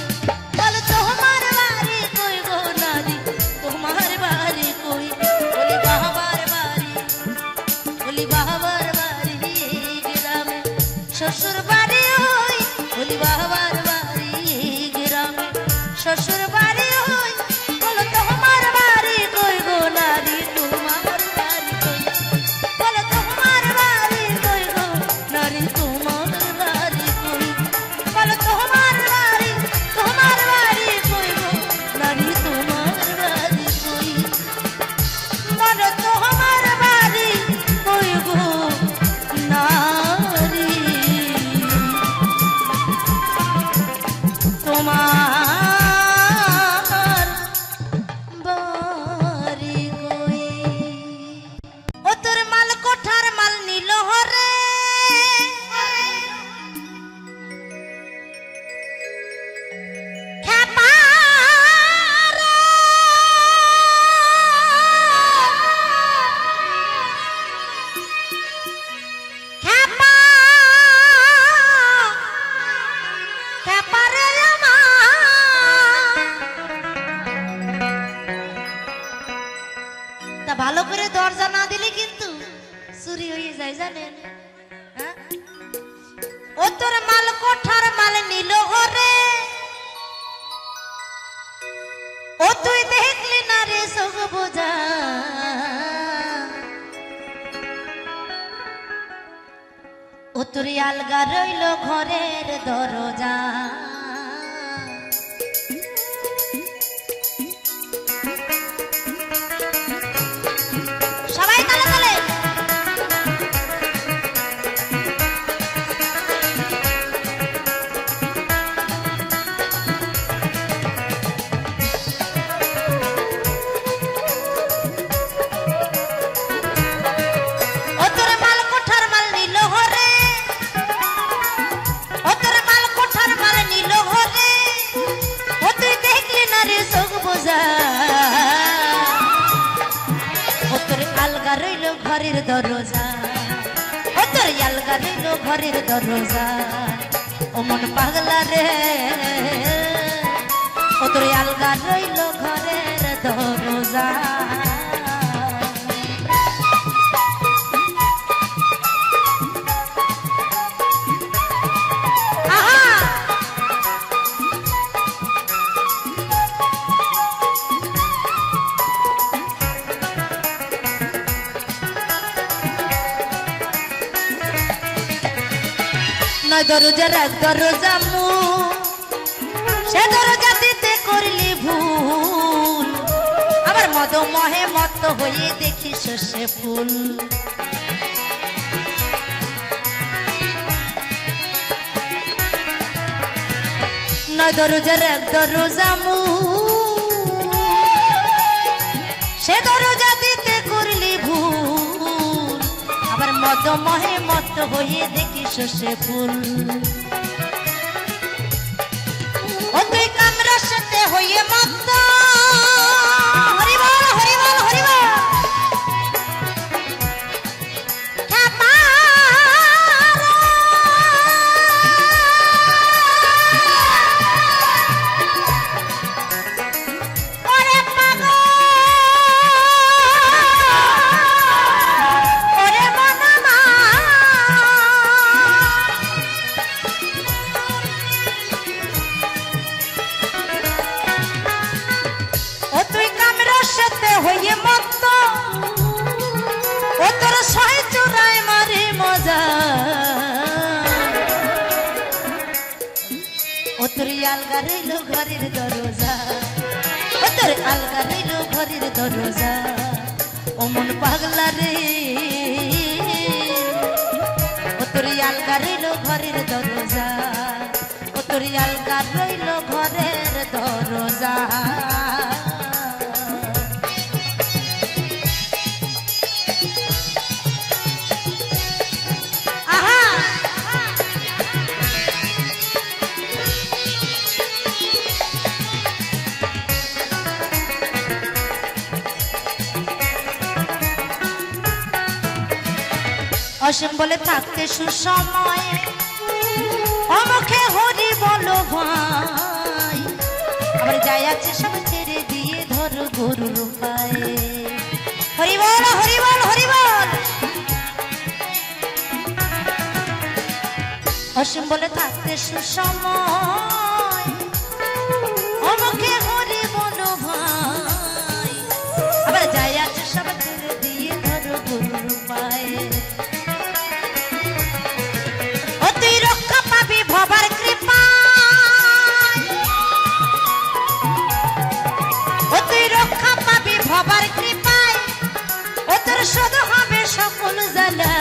বল তোমার বাড়ি কই গো নারী, তোমার বাড়ি কই। বলি বাবার বাড়ি, বলি বাবার বাড়ি গ্রামে, শ্বশুর বাড়ি ওই। বলি বাবার বাড়ি গ্রামে, শ্বশুর বাড়ি ওই। বল তোমার বাড়ি কই গো নারী, তোমার বাড়ি কই। বল তোমার বাড়ি কই গো নারী, তোমার বাড়ি কই। বল তোমার বাড়ি, তোমার বাড়ি কই গো নারী, তোমার বাড়ি কই। বল তোমার বাড়ি কই গো নারী, তোমার বাড়ি কই। ও তোর মাল কোঠার মাল নিল হরে, খ্যাপা রে। খ্যাপা, খ্যাপা রে আমার। তা ভালো করে দরজা না দিলে কিন্তু চুরি হয়ে যায় জানেন। হ্যাঁ? ও তোর মাল কোঠার মাল নিল ওরে, ও তুই দেখলি না রে সগ বোঝা। ও তোর আলগা রইল ঘরের দরজা। সবাই তালে তালে। ও তোর মাল কোঠার মাল নিল হরে, ও তোর মাল কোঠার মাল নিল হরে। ও তুই দেখলি না রে সগ বোঝা। ও তোর আলগা রইল ঘরের দরজা, ও তোর আলগা রইল ঘরের দরজা। ও মন পাগলা রে, ও তোর আলগা রইল ঘরের দরজা। নয় দরজার এক দরজা মু, সে দরজা দিতে করলি ভুল। আবার মদ মহে মত হয়ে দেখি শস্যে ফুল। নয় দরজার এক দরজা মু, সে দরজা দিতে করলি ভুল। আবার মদ মহে মত হয়ে দেখি শস্যে ফুল। ও তুই কামরার সাথে হয়ে মত, হরি বল হরি বল হরি বল। চোরাই মারে মজা ও তোর আলগা রইল ঘরের দরজা ও তোর আলগা রইল ঘরের দরজা ও মন পাগলা রে ও তোর আলগা রইল ঘরের দরজা ও তোর আলগা রইল ঘরের দরজা অসীম বলে থাকতে সুসময় অমুখে হরি বলো ভাই আবার যাই আছে সব ছেড়ে দিয়ে ধরো গরুর পায়ে হরি বল হরি বল হরি বল অসীম বলে থাকতে সুসময় অমুখে হরি বলো ভাই আবার যাই আছে সব ছেড়ে দিয়ে ধরো গরুর পায়ে ভবার কৃপায় ও তুই রক্ষা পাবি ভবার কৃপায় ও তোর শোধ হবে সকল জ্বালা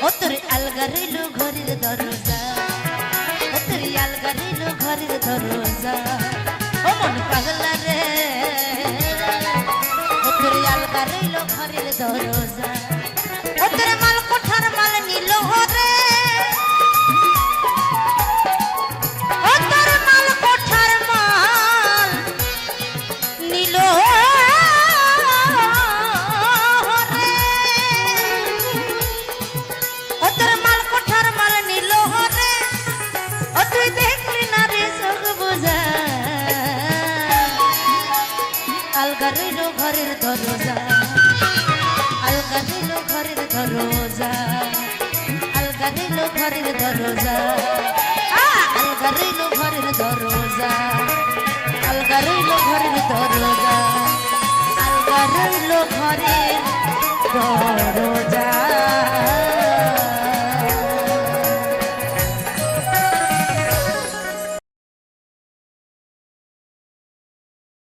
ও তোর আলগা রইল ঘরের দরজা ও তোর আলগা রইল ঘরের দরজা ও মন পাগলা রে ও তোর আলগা রইল ঘরের দরজা ও তোর মাল কোঠার মাল নিল রে ও তোর মাল কোঠার মাল নিল রে ও তোর মাল কোঠার মাল নিল রে ও তুই দেখলি না রে সব বুঝা আলগা রইল ঘরের দরজা আলগা রইল ঘরের দরজা আলগা রইল ঘরের দরজা আলগা রইল ঘরের দরজা আলগা রইল ঘরের দরজা আলগা রইল ঘরের